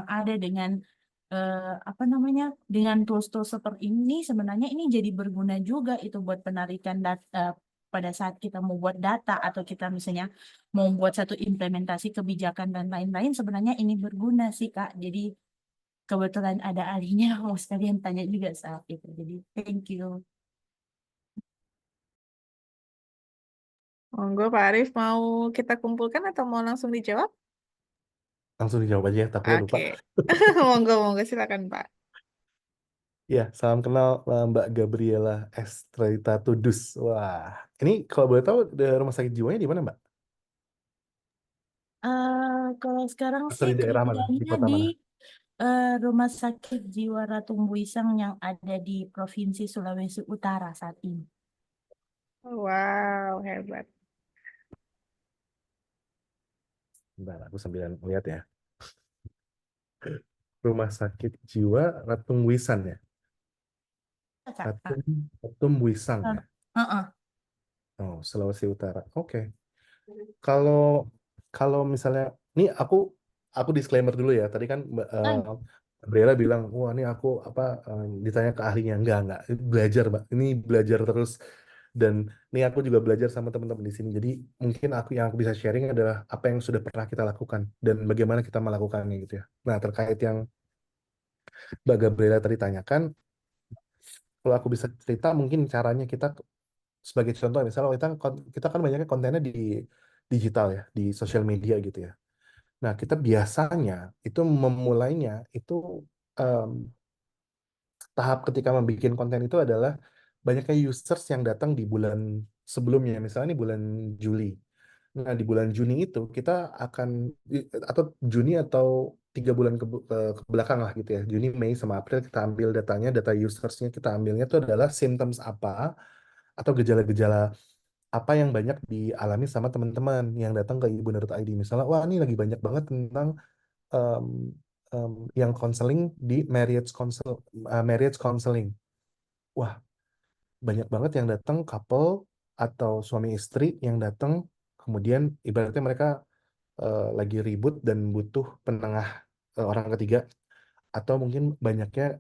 ada dengan apa namanya dengan tools-tools seperti ini sebenarnya ini jadi berguna juga itu buat penarikan data pada saat kita mau buat data atau kita misalnya mau buat satu implementasi kebijakan dan lain-lain sebenarnya ini berguna sih Kak. Jadi kebetulan ada ahlinya mau sekalian tanya juga saat itu. Jadi thank you. Monggo Pak Arif mau kita kumpulkan atau mau langsung dijawab? langsung dijawab aja ya, takutnya lupa. Oke, monggo monggo silakan Pak. Ya, salam kenal Mbak Gabriela Estrita Tudus. Wah, ini kalau boleh tahu rumah sakit jiwanya di mana, Mbak? Kalau sekarang Atau sih di daerah mana? Di kerjanya kota di mana? Rumah Sakit Jiwa Ratu Buisang yang ada di Provinsi Sulawesi Utara saat ini. Wow, hebat. Bentar, aku sambil lihat ya. Rumah Sakit Jiwa Ratu Wisan ya? Ya, Kak. Ratu, Ratu Wisang Uh, ya? uh-uh. Oh, Sulawesi Utara. Oke. Kalau kalau misalnya, ini aku disclaimer dulu ya. Tadi kan Mbak Uh, Gabriela bilang, wah ini aku apa ditanya ke ahlinya. Enggak. Belajar, Mbak. Ini belajar terus. Dan ini aku juga belajar sama teman-teman di sini. Jadi mungkin yang aku bisa sharing adalah apa yang sudah pernah kita lakukan dan bagaimana kita melakukannya gitu ya. Nah, terkait yang Mbak Gabriela tadi tanyakan, kalau aku bisa cerita mungkin caranya kita sebagai contoh misalnya kita kan banyaknya kontennya di digital ya, di sosial media gitu ya. Nah, kita biasanya itu memulainya itu em, tahap ketika membuat konten itu adalah banyaknya users yang datang di bulan sebelumnya, misalnya ini bulan Juli. Nah, di bulan Juni itu kita akan atau Juni atau 3 bulan ke belakang lah gitu ya, Juni, Mei, sama April, kita ambil datanya, data usersnya kita ambilnya itu adalah symptoms apa atau gejala-gejala apa yang banyak dialami sama teman-teman yang datang ke ibu.id. Misalnya, wah ini lagi banyak banget tentang em, yang konseling di marriage counseling. Wah, banyak banget yang datang couple atau suami istri yang datang, kemudian ibaratnya mereka lagi ribut dan butuh penengah, orang ketiga, atau mungkin banyaknya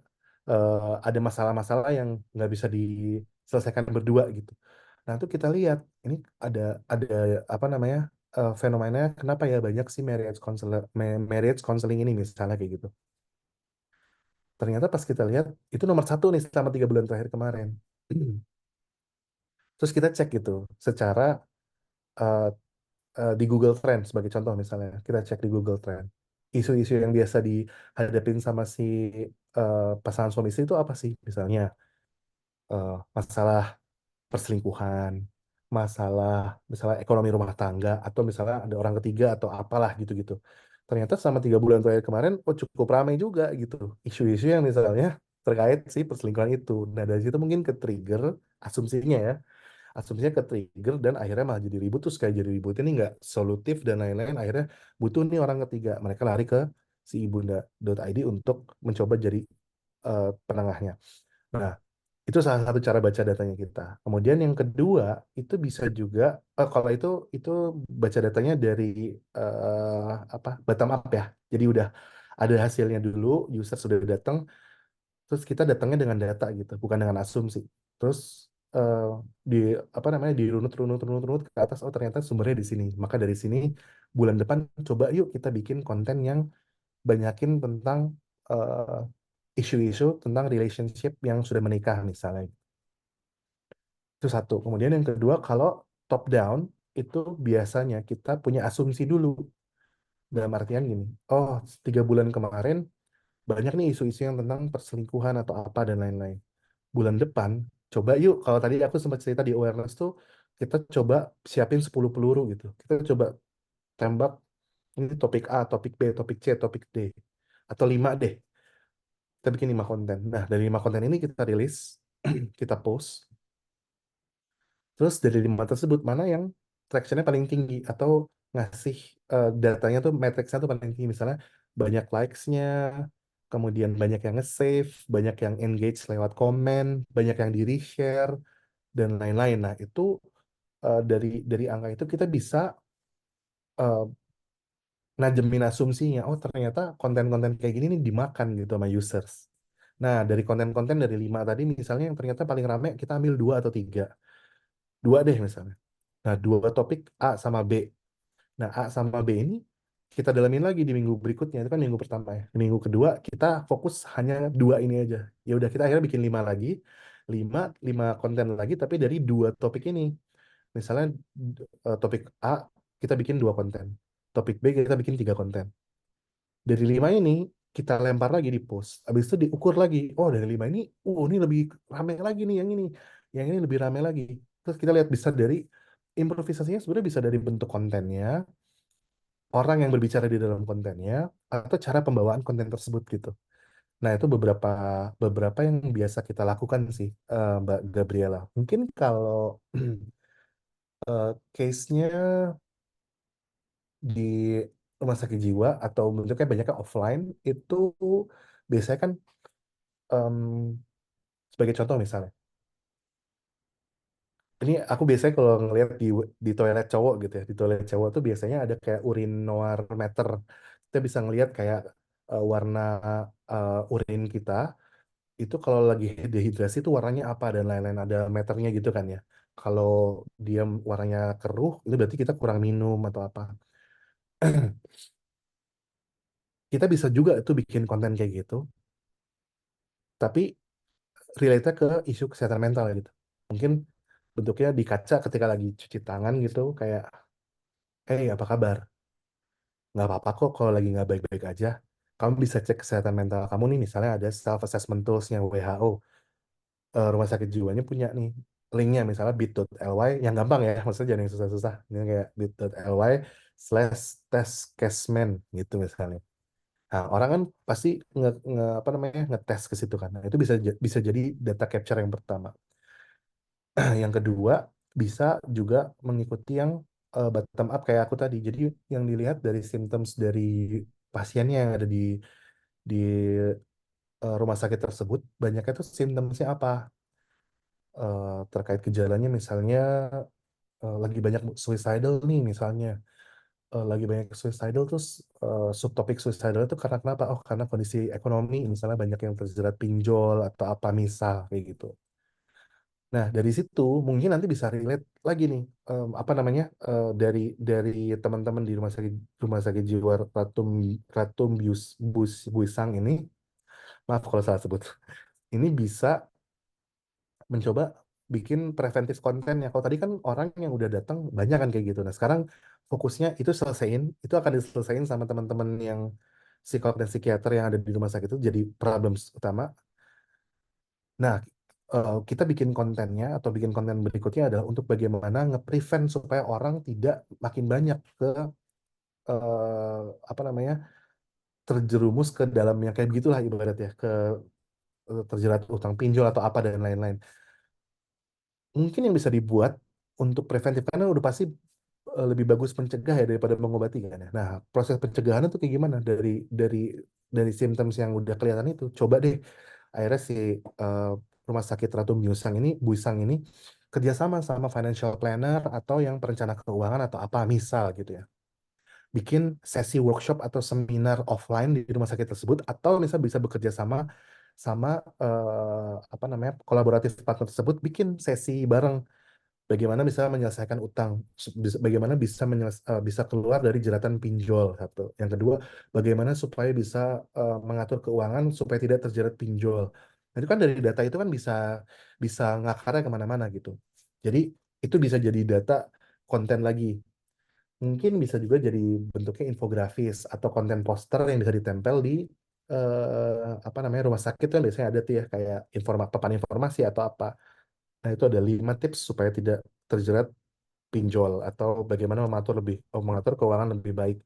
ada masalah-masalah yang nggak bisa diselesaikan berdua gitu. Nah, itu kita lihat ini ada apa namanya, fenomenanya kenapa ya banyak sih marriage counseling ini misalnya kayak gitu. Ternyata pas kita lihat itu nomor satu nih selama 3 bulan terakhir kemarin. Terus kita cek gitu secara eh, di Google Trends sebagai contoh, misalnya kita cek di Google Trend isu-isu yang biasa dihadapin sama si pasangan suami istri itu apa sih, misalnya masalah perselingkuhan, masalah misalnya ekonomi rumah tangga, atau misalnya ada orang ketiga atau apalah gitu-gitu. Ternyata selama 3 bulan terakhir kemarin, oh cukup ramai juga gitu isu-isu yang misalnya terkait si perselingkuhan itu. Nah, dari situ mungkin ke trigger asumsinya ya, asumsinya ke trigger dan akhirnya malah jadi ribut. Terus kayak jadi ribut ini nggak solutif dan lain-lain, akhirnya butuh nih orang ketiga, mereka lari ke si ibunda.id untuk mencoba jadi penengahnya. Nah, itu salah satu cara baca datanya kita. Kemudian yang kedua, itu bisa juga, kalau itu baca datanya dari apa, bottom up ya. Jadi udah ada hasilnya dulu, user sudah datang, terus kita datangnya dengan data gitu, bukan dengan asumsi. Terus eh, di apa namanya, dirunut runut runut runut ke atas, oh ternyata sumbernya di sini. Maka dari sini bulan depan coba yuk kita bikin konten yang banyakin tentang eh, isu-isu tentang relationship yang sudah menikah misalnya. Itu satu. Kemudian yang kedua, kalau top down itu biasanya kita punya asumsi dulu. Dalam artian gini, oh 3 bulan kemarin banyak nih isu-isu yang tentang perselingkuhan atau apa dan lain-lain. Bulan depan, coba yuk, kalau tadi aku sempat cerita di awareness tuh, kita coba siapin 10 peluru gitu. Kita coba tembak, ini topik A, topik B, topik C, topik D. Atau 5 deh. Kita bikin 5 konten. Nah, dari 5 konten ini kita rilis, kita post. Terus dari 5 tersebut, mana yang traction-nya paling tinggi atau ngasih datanya tuh, matriksnya tuh paling tinggi. Misalnya banyak likes-nya, kemudian banyak yang nge-save, banyak yang engage lewat komen, banyak yang di-reshare, dan lain-lain. Nah, itu dari angka itu kita bisa uh, najemin asumsinya, oh ternyata konten-konten kayak gini nih dimakan gitu sama users. Nah, dari konten-konten dari 5 tadi, misalnya yang ternyata paling rame, kita ambil 2 atau 3. 2 deh misalnya. Nah, 2 topik A sama B. Nah, A sama B ini kita dalamin lagi di minggu berikutnya. Itu kan minggu pertama ya. Di minggu kedua kita fokus hanya 2 ini aja. Ya udah, kita akhirnya bikin 5 lagi. 5 5 konten lagi tapi dari 2 topik ini. Misalnya topik A kita bikin 2 konten. Topik B kita bikin 3 konten. Dari 5 ini kita lempar lagi di post. Habis itu diukur lagi. Oh, dari 5 ini, ini lebih rame lagi nih yang ini. Yang ini lebih rame lagi. Terus kita lihat bisa dari improvisasinya, sebenarnya bisa dari bentuk kontennya, orang yang berbicara di dalam kontennya, atau cara pembawaan konten tersebut gitu. Nah, itu beberapa beberapa yang biasa kita lakukan sih, Mbak Gabriela. Mungkin kalau case-nya di rumah sakit jiwa atau bentuknya banyaknya offline, itu biasanya kan, em, sebagai contoh misalnya, ini aku biasanya kalau ngelihat di toilet cowok gitu ya, di toilet cowok tuh biasanya ada kayak urinometer. Kita bisa ngelihat kayak warna urin kita itu kalau lagi dehidrasi itu warnanya apa dan lain-lain, ada meternya gitu kan ya. Kalau dia warnanya keruh itu berarti kita kurang minum atau apa. Kita bisa juga itu bikin konten kayak gitu, tapi relate ke isu kesehatan mental gitu. Mungkin bentuknya di kaca ketika lagi cuci tangan gitu, kayak, apa kabar? Nggak apa-apa kok kalau lagi nggak baik-baik aja. Kamu bisa cek kesehatan mental kamu nih, misalnya ada self-assessment tools-nya WHO. Rumah sakit jiwanya punya nih linknya, misalnya bit.ly, yang gampang ya, maksudnya jangan yang susah-susah. Ini kayak bit.ly/test casement gitu misalnya. Nah, orang kan pasti apa namanya ngetes ke situ kan. Nah, itu bisa jadi data capture yang pertama. Yang kedua, bisa juga mengikuti yang bottom up kayak aku tadi. Jadi yang dilihat dari symptoms dari pasiennya yang ada di rumah sakit tersebut, banyaknya itu symptomsnya apa? Terkait gejalanya misalnya lagi banyak suicidal nih misalnya. Lagi banyak suicidal terus subtopik suicidal itu karena kenapa? Oh, karena kondisi ekonomi misalnya banyak yang terjerat pinjol atau apa misal kayak gitu. Nah, dari situ mungkin nanti bisa relate lagi nih apa namanya dari teman-teman di rumah sakit jiwa Ratum Buisang ini, maaf kalau salah sebut. Ini bisa mencoba bikin preventif konten ya. Kalau tadi kan orang yang udah datang banyak kan kayak gitu. Nah, sekarang fokusnya itu itu akan diselesaikan sama teman-teman yang psikolog dan psikiater yang ada di rumah sakit itu jadi problems utama. Nah, kita bikin kontennya atau bikin konten berikutnya adalah untuk bagaimana nge-prevent supaya orang tidak makin banyak ke apa namanya terjerumus ke dalam yang kayak begitulah ibarat ya ke terjerat utang pinjol atau apa dan lain-lain. Mungkin yang bisa dibuat untuk preventif karena udah pasti lebih bagus mencegah ya daripada mengobati kan ya. Nah, proses pencegahan itu kayak gimana dari symptoms yang udah kelihatan itu. Coba deh akhirnya si eh, rumah sakit Ratu Buisang ini kerjasama sama financial planner atau yang perencana keuangan atau apa misal gitu ya. Bikin sesi workshop atau seminar offline di rumah sakit tersebut atau misal bisa bekerja sama sama apa namanya kolaboratif partner tersebut bikin sesi bareng bagaimana bisa menyelesaikan utang, bagaimana bisa keluar dari jeratan pinjol satu. Yang kedua, bagaimana supaya bisa mengatur keuangan supaya tidak terjerat pinjol. Nah, itu kan dari data itu kan bisa bisa ngakarnya kemana-mana gitu. Jadi itu bisa jadi data konten lagi. Mungkin bisa juga jadi bentuknya infografis atau konten poster yang bisa ditempel di apa namanya rumah sakit kan biasanya ada tuh ya kayak papan informasi atau apa. Nah, itu ada 5 tips supaya tidak terjerat pinjol atau bagaimana mengatur keuangan lebih baik.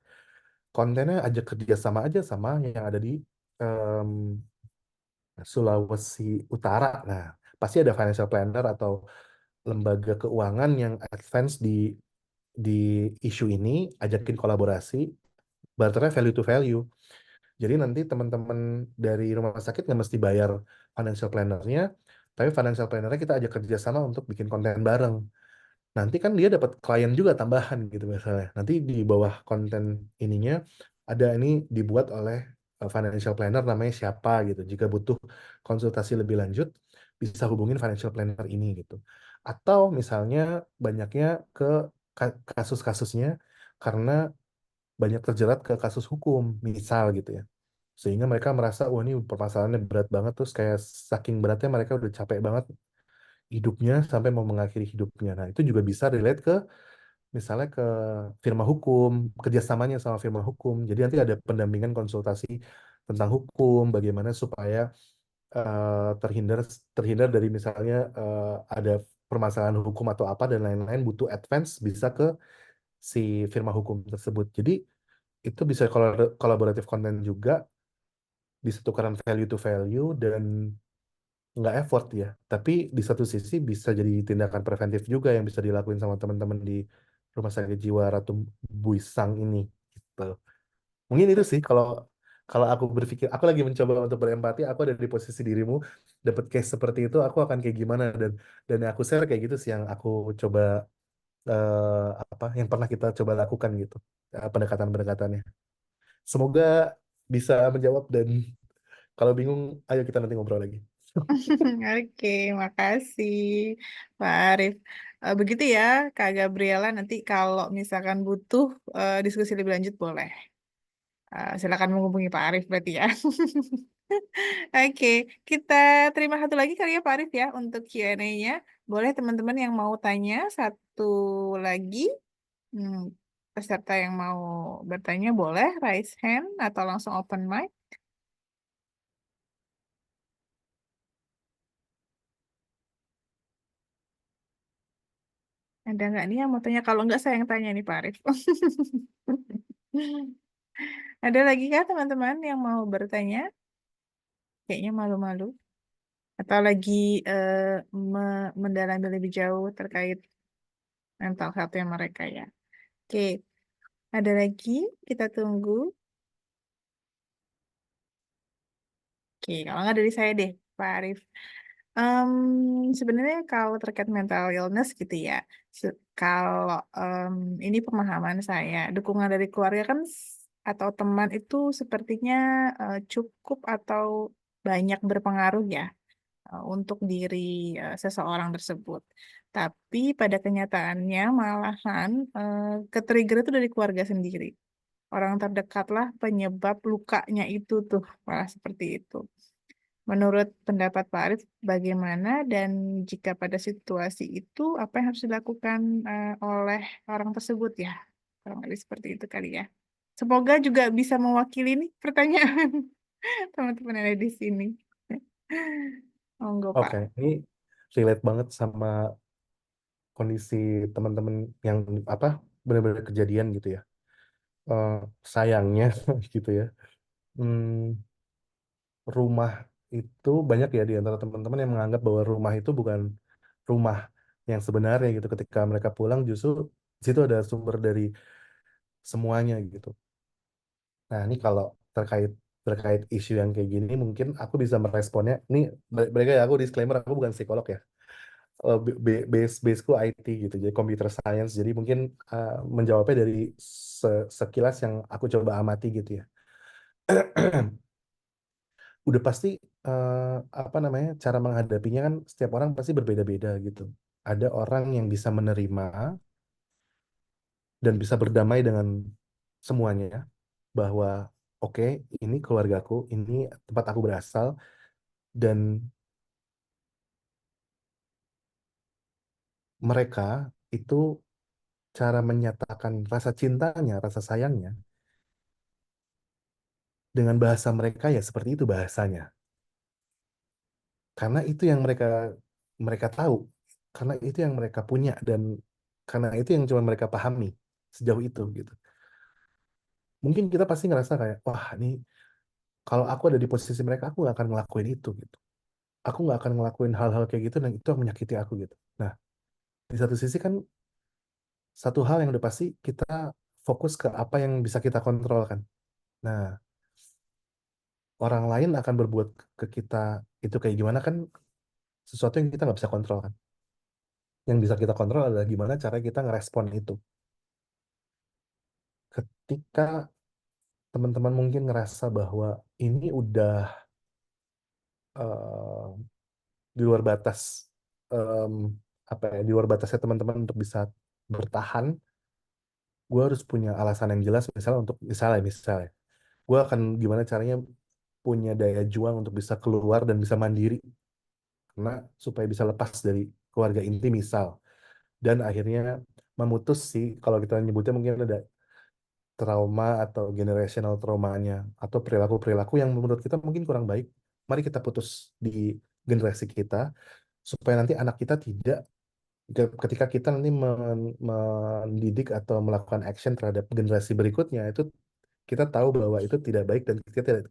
Kontennya ajak kerjasama aja sama yang ada di em, Sulawesi Utara. Nah, pasti ada financial planner atau lembaga keuangan yang advance di isu ini, ajakin kolaborasi, barternya value to value. Jadi nanti teman-teman dari rumah sakit nggak mesti bayar financial planner-nya, tapi financial planner-nya kita ajak kerjasama untuk bikin konten bareng. Nanti kan dia dapat klien juga tambahan gitu misalnya. Nanti di bawah konten ininya ada ini dibuat oleh financial planner namanya siapa gitu. Jika butuh konsultasi lebih lanjut, bisa hubungin financial planner ini gitu. Atau misalnya banyaknya ke kasus-kasusnya karena banyak terjerat ke kasus hukum, misal gitu ya. Sehingga mereka merasa, wah ini permasalahannya berat banget, terus kayak saking beratnya mereka udah capek banget hidupnya sampai mau mengakhiri hidupnya. Nah, itu juga bisa relate ke misalnya ke firma hukum, kerjasamanya sama firma hukum. Jadi nanti ada pendampingan konsultasi tentang hukum, bagaimana supaya terhindar terhindar dari misalnya ada permasalahan hukum atau apa dan lain-lain butuh advance bisa ke si firma hukum tersebut. Jadi itu bisa kolaboratif konten juga, bisa tukaran value to value dan nggak effort ya. Tapi di satu sisi bisa jadi tindakan preventif juga yang bisa dilakuin sama teman-teman di Rumah Sakit Jiwa Ratu Buisang ini. Gitu. Mungkin itu sih kalau kalau aku berpikir, aku lagi mencoba untuk berempati, aku ada di posisi dirimu, dapat case seperti itu, aku akan kayak gimana dan yang aku share kayak gitu sih yang aku coba apa yang pernah kita coba lakukan gitu pendekatan-pendekatannya. Semoga bisa menjawab dan kalau bingung, ayo kita nanti ngobrol lagi. Oke, makasih Pak Arif. Begitu ya, Kak Gabriela. Nanti kalau misalkan butuh diskusi lebih lanjut boleh. Silakan menghubungi Pak Arif berarti ya. Oke, kita terima satu lagi kali ya Pak Arif ya untuk Q&A-nya. Boleh teman-teman yang mau tanya satu lagi, hmm, peserta yang mau bertanya boleh raise hand atau langsung open mic. Ada nggak nih yang mau tanya? Kalau nggak saya yang tanya nih Pak Arif. Ada lagi kah teman-teman yang mau bertanya? Kayaknya malu-malu. Atau lagi eh, mendalami lebih jauh terkait mental health mereka ya. Oke, ada lagi? Kita tunggu. Oke, kalau nggak dari saya deh, Pak Arif. Sebenarnya kalau terkait mental illness gitu ya, kalau ini pemahaman saya, dukungan dari keluarga kan atau teman itu sepertinya cukup atau banyak berpengaruh ya untuk diri seseorang tersebut. Tapi pada kenyataannya malahan ke-trigger itu dari keluarga sendiri. Orang terdekatlah penyebab lukanya itu tuh, malah seperti itu. Menurut pendapat Pak Arif, bagaimana dan jika pada situasi itu apa yang harus dilakukan oleh orang tersebut ya? Kurang lebih seperti itu kali ya. Semoga juga bisa mewakili nih pertanyaan teman-teman yang ada di sini. Monggo Pak. Oke, ini relate banget sama kondisi teman-teman yang apa benar-benar kejadian gitu ya. Eh, sayangnya gitu ya. Hmm, rumah itu banyak ya di antara teman-teman yang menganggap bahwa rumah itu bukan rumah yang sebenarnya gitu. Ketika mereka pulang justru di situ ada sumber dari semuanya gitu. Nah, ini kalau terkait terkait isu yang kayak gini mungkin aku bisa meresponnya. Ini mereka ya aku disclaimer aku bukan psikolog ya. Baseku IT gitu, jadi computer science. Jadi mungkin menjawabnya dari sekilas yang aku coba amati gitu ya. Udah pasti apa namanya cara menghadapinya kan setiap orang pasti berbeda-beda gitu. Ada orang yang bisa menerima dan bisa berdamai dengan semuanya bahwa oke, ini keluargaku, ini tempat aku berasal dan mereka itu cara menyatakan rasa cintanya, rasa sayangnya dengan bahasa mereka ya seperti itu bahasanya. Karena itu yang mereka mereka tahu, karena itu yang mereka punya dan karena itu yang cuma mereka pahami sejauh itu gitu. Mungkin kita pasti ngerasa kayak wah ini kalau aku ada di posisi mereka aku nggak akan ngelakuin itu gitu. Aku nggak akan ngelakuin hal-hal kayak gitu dan itu menyakiti aku gitu. Nah, di satu sisi kan satu hal yang udah pasti kita fokus ke apa yang bisa kita kontrol kan. Nah, orang lain akan berbuat ke kita itu kayak gimana kan sesuatu yang kita nggak bisa kontrol kan. Yang bisa kita kontrol adalah gimana cara kita ngerespon itu. Ketika teman-teman mungkin ngerasa bahwa ini udah eh, di luar batas em, apa ya di luar batasnya teman-teman untuk bisa bertahan, gue harus punya alasan yang jelas misalnya untuk misalnya gue akan gimana caranya punya daya juang untuk bisa keluar dan bisa mandiri karena supaya bisa lepas dari keluarga inti misal dan akhirnya memutus sih kalau kita nyebutnya mungkin ada trauma atau generational traumanya atau perilaku-perilaku yang menurut kita mungkin kurang baik. Mari kita putus di generasi kita supaya nanti anak kita tidak ketika kita nanti mendidik atau melakukan action terhadap generasi berikutnya itu kita tahu bahwa itu tidak baik dan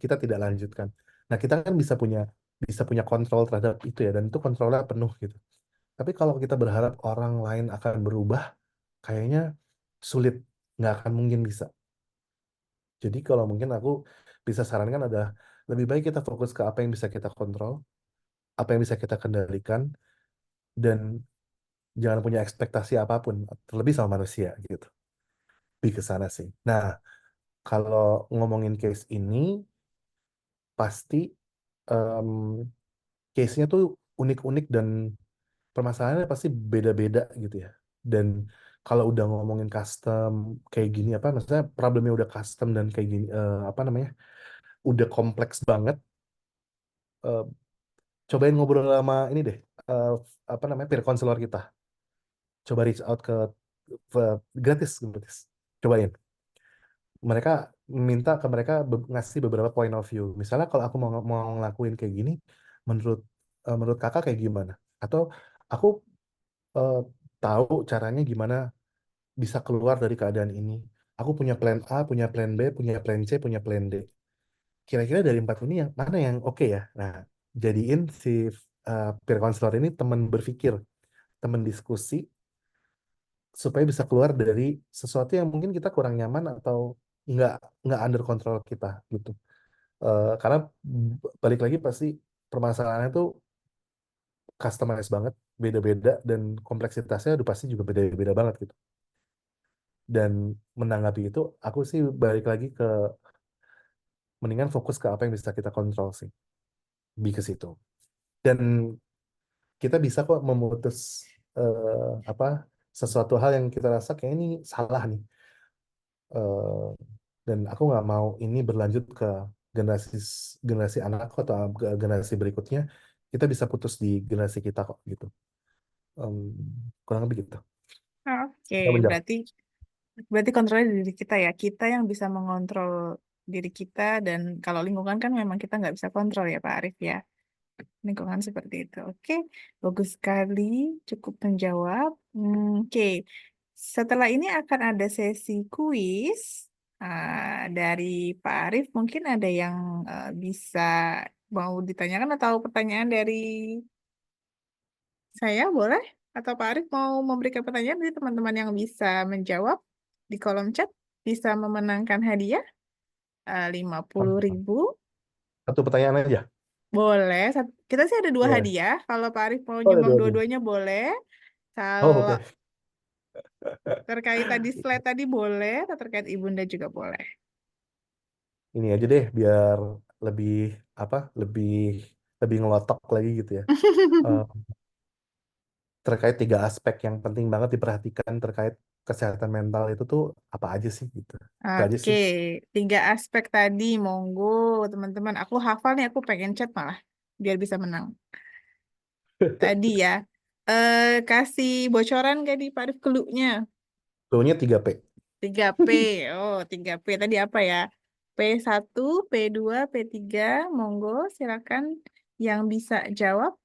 kita tidak lanjutkan. Nah, kita kan bisa punya kontrol terhadap itu ya dan itu kontrolnya penuh gitu. Tapi kalau kita berharap orang lain akan berubah, kayaknya sulit, nggak akan mungkin bisa. Jadi kalau mungkin aku bisa sarankan adalah lebih baik kita fokus ke apa yang bisa kita kontrol, apa yang bisa kita kendalikan, dan jangan punya ekspektasi apapun, terlebih sama manusia gitu. Lebih ke sana sih. Nah, kalau ngomongin case ini, pasti em, case-nya tuh unik-unik dan permasalahannya pasti beda-beda gitu ya. Dan kalau udah ngomongin custom kayak gini apa, maksudnya problemnya udah custom dan kayak gini, apa namanya, udah kompleks banget. eh, Cobain ngobrol sama ini deh, eh, apa namanya, peer counselor kita. Coba reach out gratis, gratis. Cobain. Mereka minta ke mereka ngasih beberapa point of view. Misalnya kalau aku mau ngelakuin kayak gini, menurut menurut kakak kayak gimana? Atau aku eh, tahu caranya gimana bisa keluar dari keadaan ini. Aku punya plan A, punya plan B, punya plan C, punya plan D. Kira-kira dari empat ini yang mana yang oke ya? Nah, jadiin si peer counselor ini teman berpikir, teman diskusi, supaya bisa keluar dari sesuatu yang mungkin kita kurang nyaman atau nggak nggak under control kita gitu. Karena balik lagi pasti permasalahannya tuh customize banget, beda-beda dan kompleksitasnya udah pasti juga beda-beda banget gitu. Dan menanggapi itu, aku sih balik lagi ke mendingan fokus ke apa yang bisa kita kontrol sih, lebih ke situ. Dan kita bisa kok memutus apa sesuatu hal yang kita rasa kayak ini salah nih. Eh, dan aku nggak mau ini berlanjut ke generasi generasi anakku atau ke generasi berikutnya. Kita bisa putus di generasi kita kok gitu. Em, Kurang lebih gitu. Oke, Kita menjawab. berarti berarti kontrolnya di diri kita ya. Kita yang bisa mengontrol diri kita dan kalau lingkungan kan memang kita nggak bisa kontrol ya Pak Arif ya. Lingkungan seperti itu. Oke, bagus sekali. Cukup menjawab. Oke, setelah ini akan ada sesi kuis dari Pak Arif. Mungkin ada yang bisa mau ditanyakan atau pertanyaan dari saya boleh? Atau Pak Arif mau memberikan pertanyaan dari teman-teman yang bisa menjawab di kolom chat bisa memenangkan hadiah 50.000. Satu pertanyaan aja. Boleh. Kita sih ada dua Ya. hadiah. Kalau Pak Arif mau Oh, ada nyumbang dua nih. dua-duanya boleh. Oh, Kalau oke. terkait tadi slide tadi boleh, atau terkait ibunda juga boleh. Ini aja deh biar lebih apa? Lebih lebih ngelotok lagi gitu ya. Eh, Terkait tiga aspek yang penting banget diperhatikan terkait kesehatan mental itu tuh apa aja sih gitu. Itu aja Oke, sih. 3 aspek tadi, monggo teman-teman. Aku hafal nih, aku pengen chat malah biar bisa menang. Tadi ya, kasih bocoran gak di Pak Arif clue-nya? Clue-nya 3P. 3P. Oh, 3P tadi apa ya? P1, P2, P3. Monggo, silakan yang bisa jawab.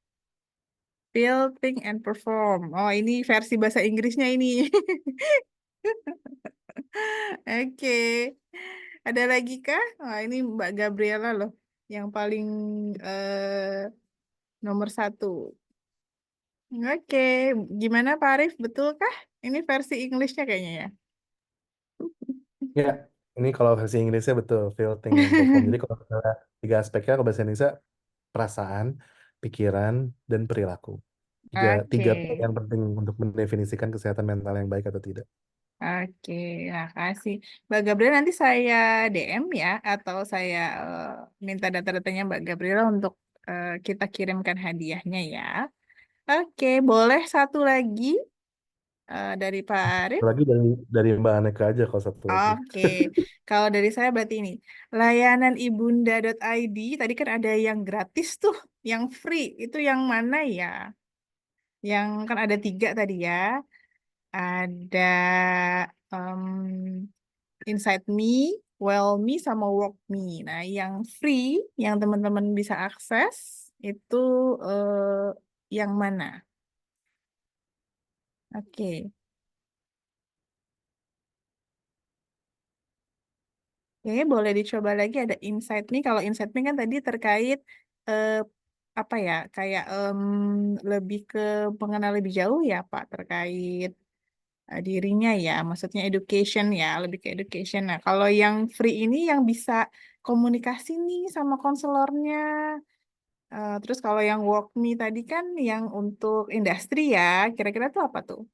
Feel, think, and perform. Oh, ini versi bahasa Inggrisnya ini. Oke. Ada lagi kah? Wah, ini Mbak Gabriela loh, yang paling nomor 1. Oke, gimana Pak Arif? Betulkah? Ini versi Englishnya kayaknya ya. Ya, ini kalau versi Inggrisnya betul, feel, think, and perform. Jadi kalau misalnya tiga aspeknya kalau bahasa Indonesia perasaan, pikiran, dan perilaku. Tiga P Oke. yang penting untuk mendefinisikan kesehatan mental yang baik atau tidak. Oke, makasih. Mbak Gabriela nanti saya DM ya, atau saya minta data-datanya Mbak Gabriela untuk kita kirimkan hadiahnya ya. Oke, boleh satu lagi dari Pak Arif? Satu lagi dari Mbak Aneka aja kalau satu lagi. Oke, kalau dari saya berarti ini, layanan ibunda.id, tadi kan ada yang gratis tuh, yang free, itu yang mana ya? Yang kan ada 3 tadi ya. Ada Inside Me, Well Me, sama Work Me. Nah, yang free, yang teman-teman bisa akses, itu yang mana? Oke. Oke, boleh dicoba lagi ada Inside Me. Kalau Inside Me kan tadi terkait eh, apa ya? Kayak lebih ke mengenal lebih jauh ya, Pak, terkait dirinya ya. Maksudnya education ya, lebih ke education. Nah, kalau yang free ini yang bisa komunikasi nih sama konselornya. Terus kalau yang Work Me tadi kan yang untuk industri ya. Kira-kira tuh apa tuh?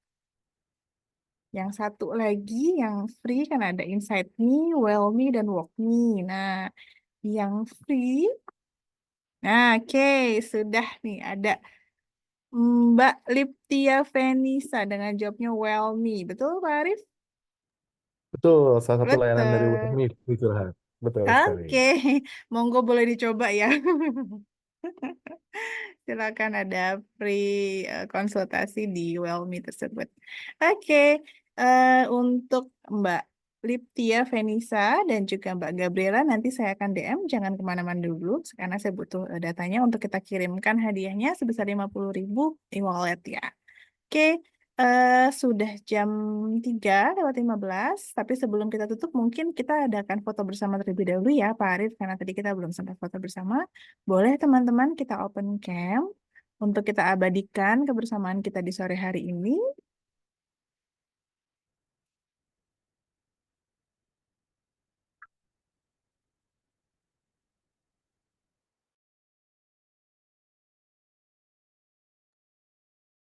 Yang satu lagi yang free kan ada Inside Me, Well Me, dan Work Me. Nah, yang free. Nah, oke, sudah nih ada Mbak Liptia Venisa dengan jawabnya Well Me. Betul, Pak Arif? Betul, salah satu layanan dari Betul. WMI free curhat. Betul sekali. Oke, monggo boleh dicoba ya. Silakan ada free konsultasi di Wellme tersebut. Oke, untuk Mbak Liptia Venisa dan juga Mbak Gabriela nanti saya akan DM, jangan kemana-mana dulu karena saya butuh datanya untuk kita kirimkan hadiahnya sebesar 50.000 e-wallet ya. Oke, Sudah jam 3:15, tapi sebelum kita tutup mungkin kita adakan foto bersama terlebih dahulu ya Pak Arif, karena tadi kita belum sempat foto bersama. Boleh teman-teman kita open cam untuk kita abadikan kebersamaan kita di sore hari ini.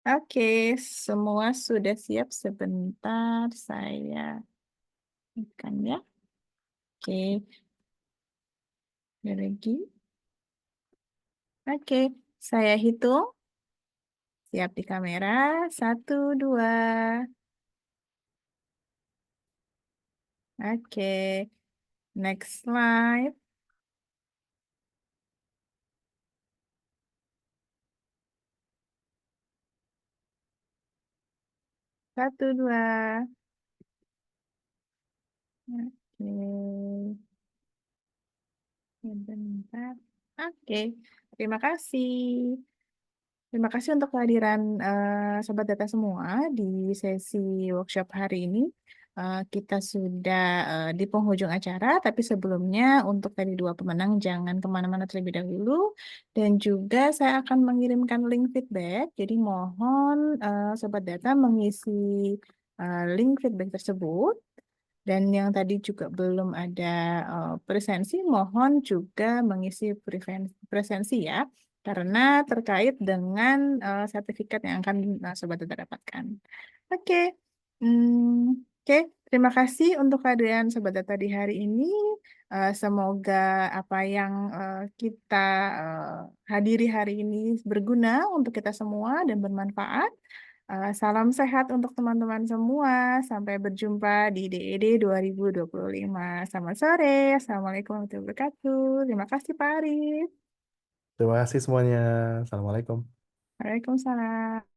Oke, semua sudah siap. Sebentar saya akan ya. Oke, ada lagi. Oke, saya hitung. Siap di kamera. 1, 2. Oke, next slide. 1, 2. Oke, sebentar. Oke, terima kasih. Terima kasih untuk kehadiran Sobat Data semua di sesi workshop hari ini. Kita sudah di penghujung acara, tapi sebelumnya untuk tadi dua pemenang jangan kemana-mana terlebih dahulu. Dan juga saya akan mengirimkan link feedback, jadi mohon Sobat Data mengisi link feedback tersebut. Dan yang tadi juga belum ada presensi, mohon juga mengisi presensi ya, karena terkait dengan sertifikat yang akan Sobat Data dapatkan. Oke, oke. Terima kasih untuk kehadiran Sobat Data di hari ini. Semoga apa yang kita hadiri hari ini berguna untuk kita semua dan bermanfaat. Salam sehat untuk teman-teman semua. Sampai berjumpa di DED 2025. Selamat sore. Assalamualaikum warahmatullahi wabarakatuh. Terima kasih Pak Arif. Terima kasih semuanya. Assalamualaikum. Waalaikumsalam.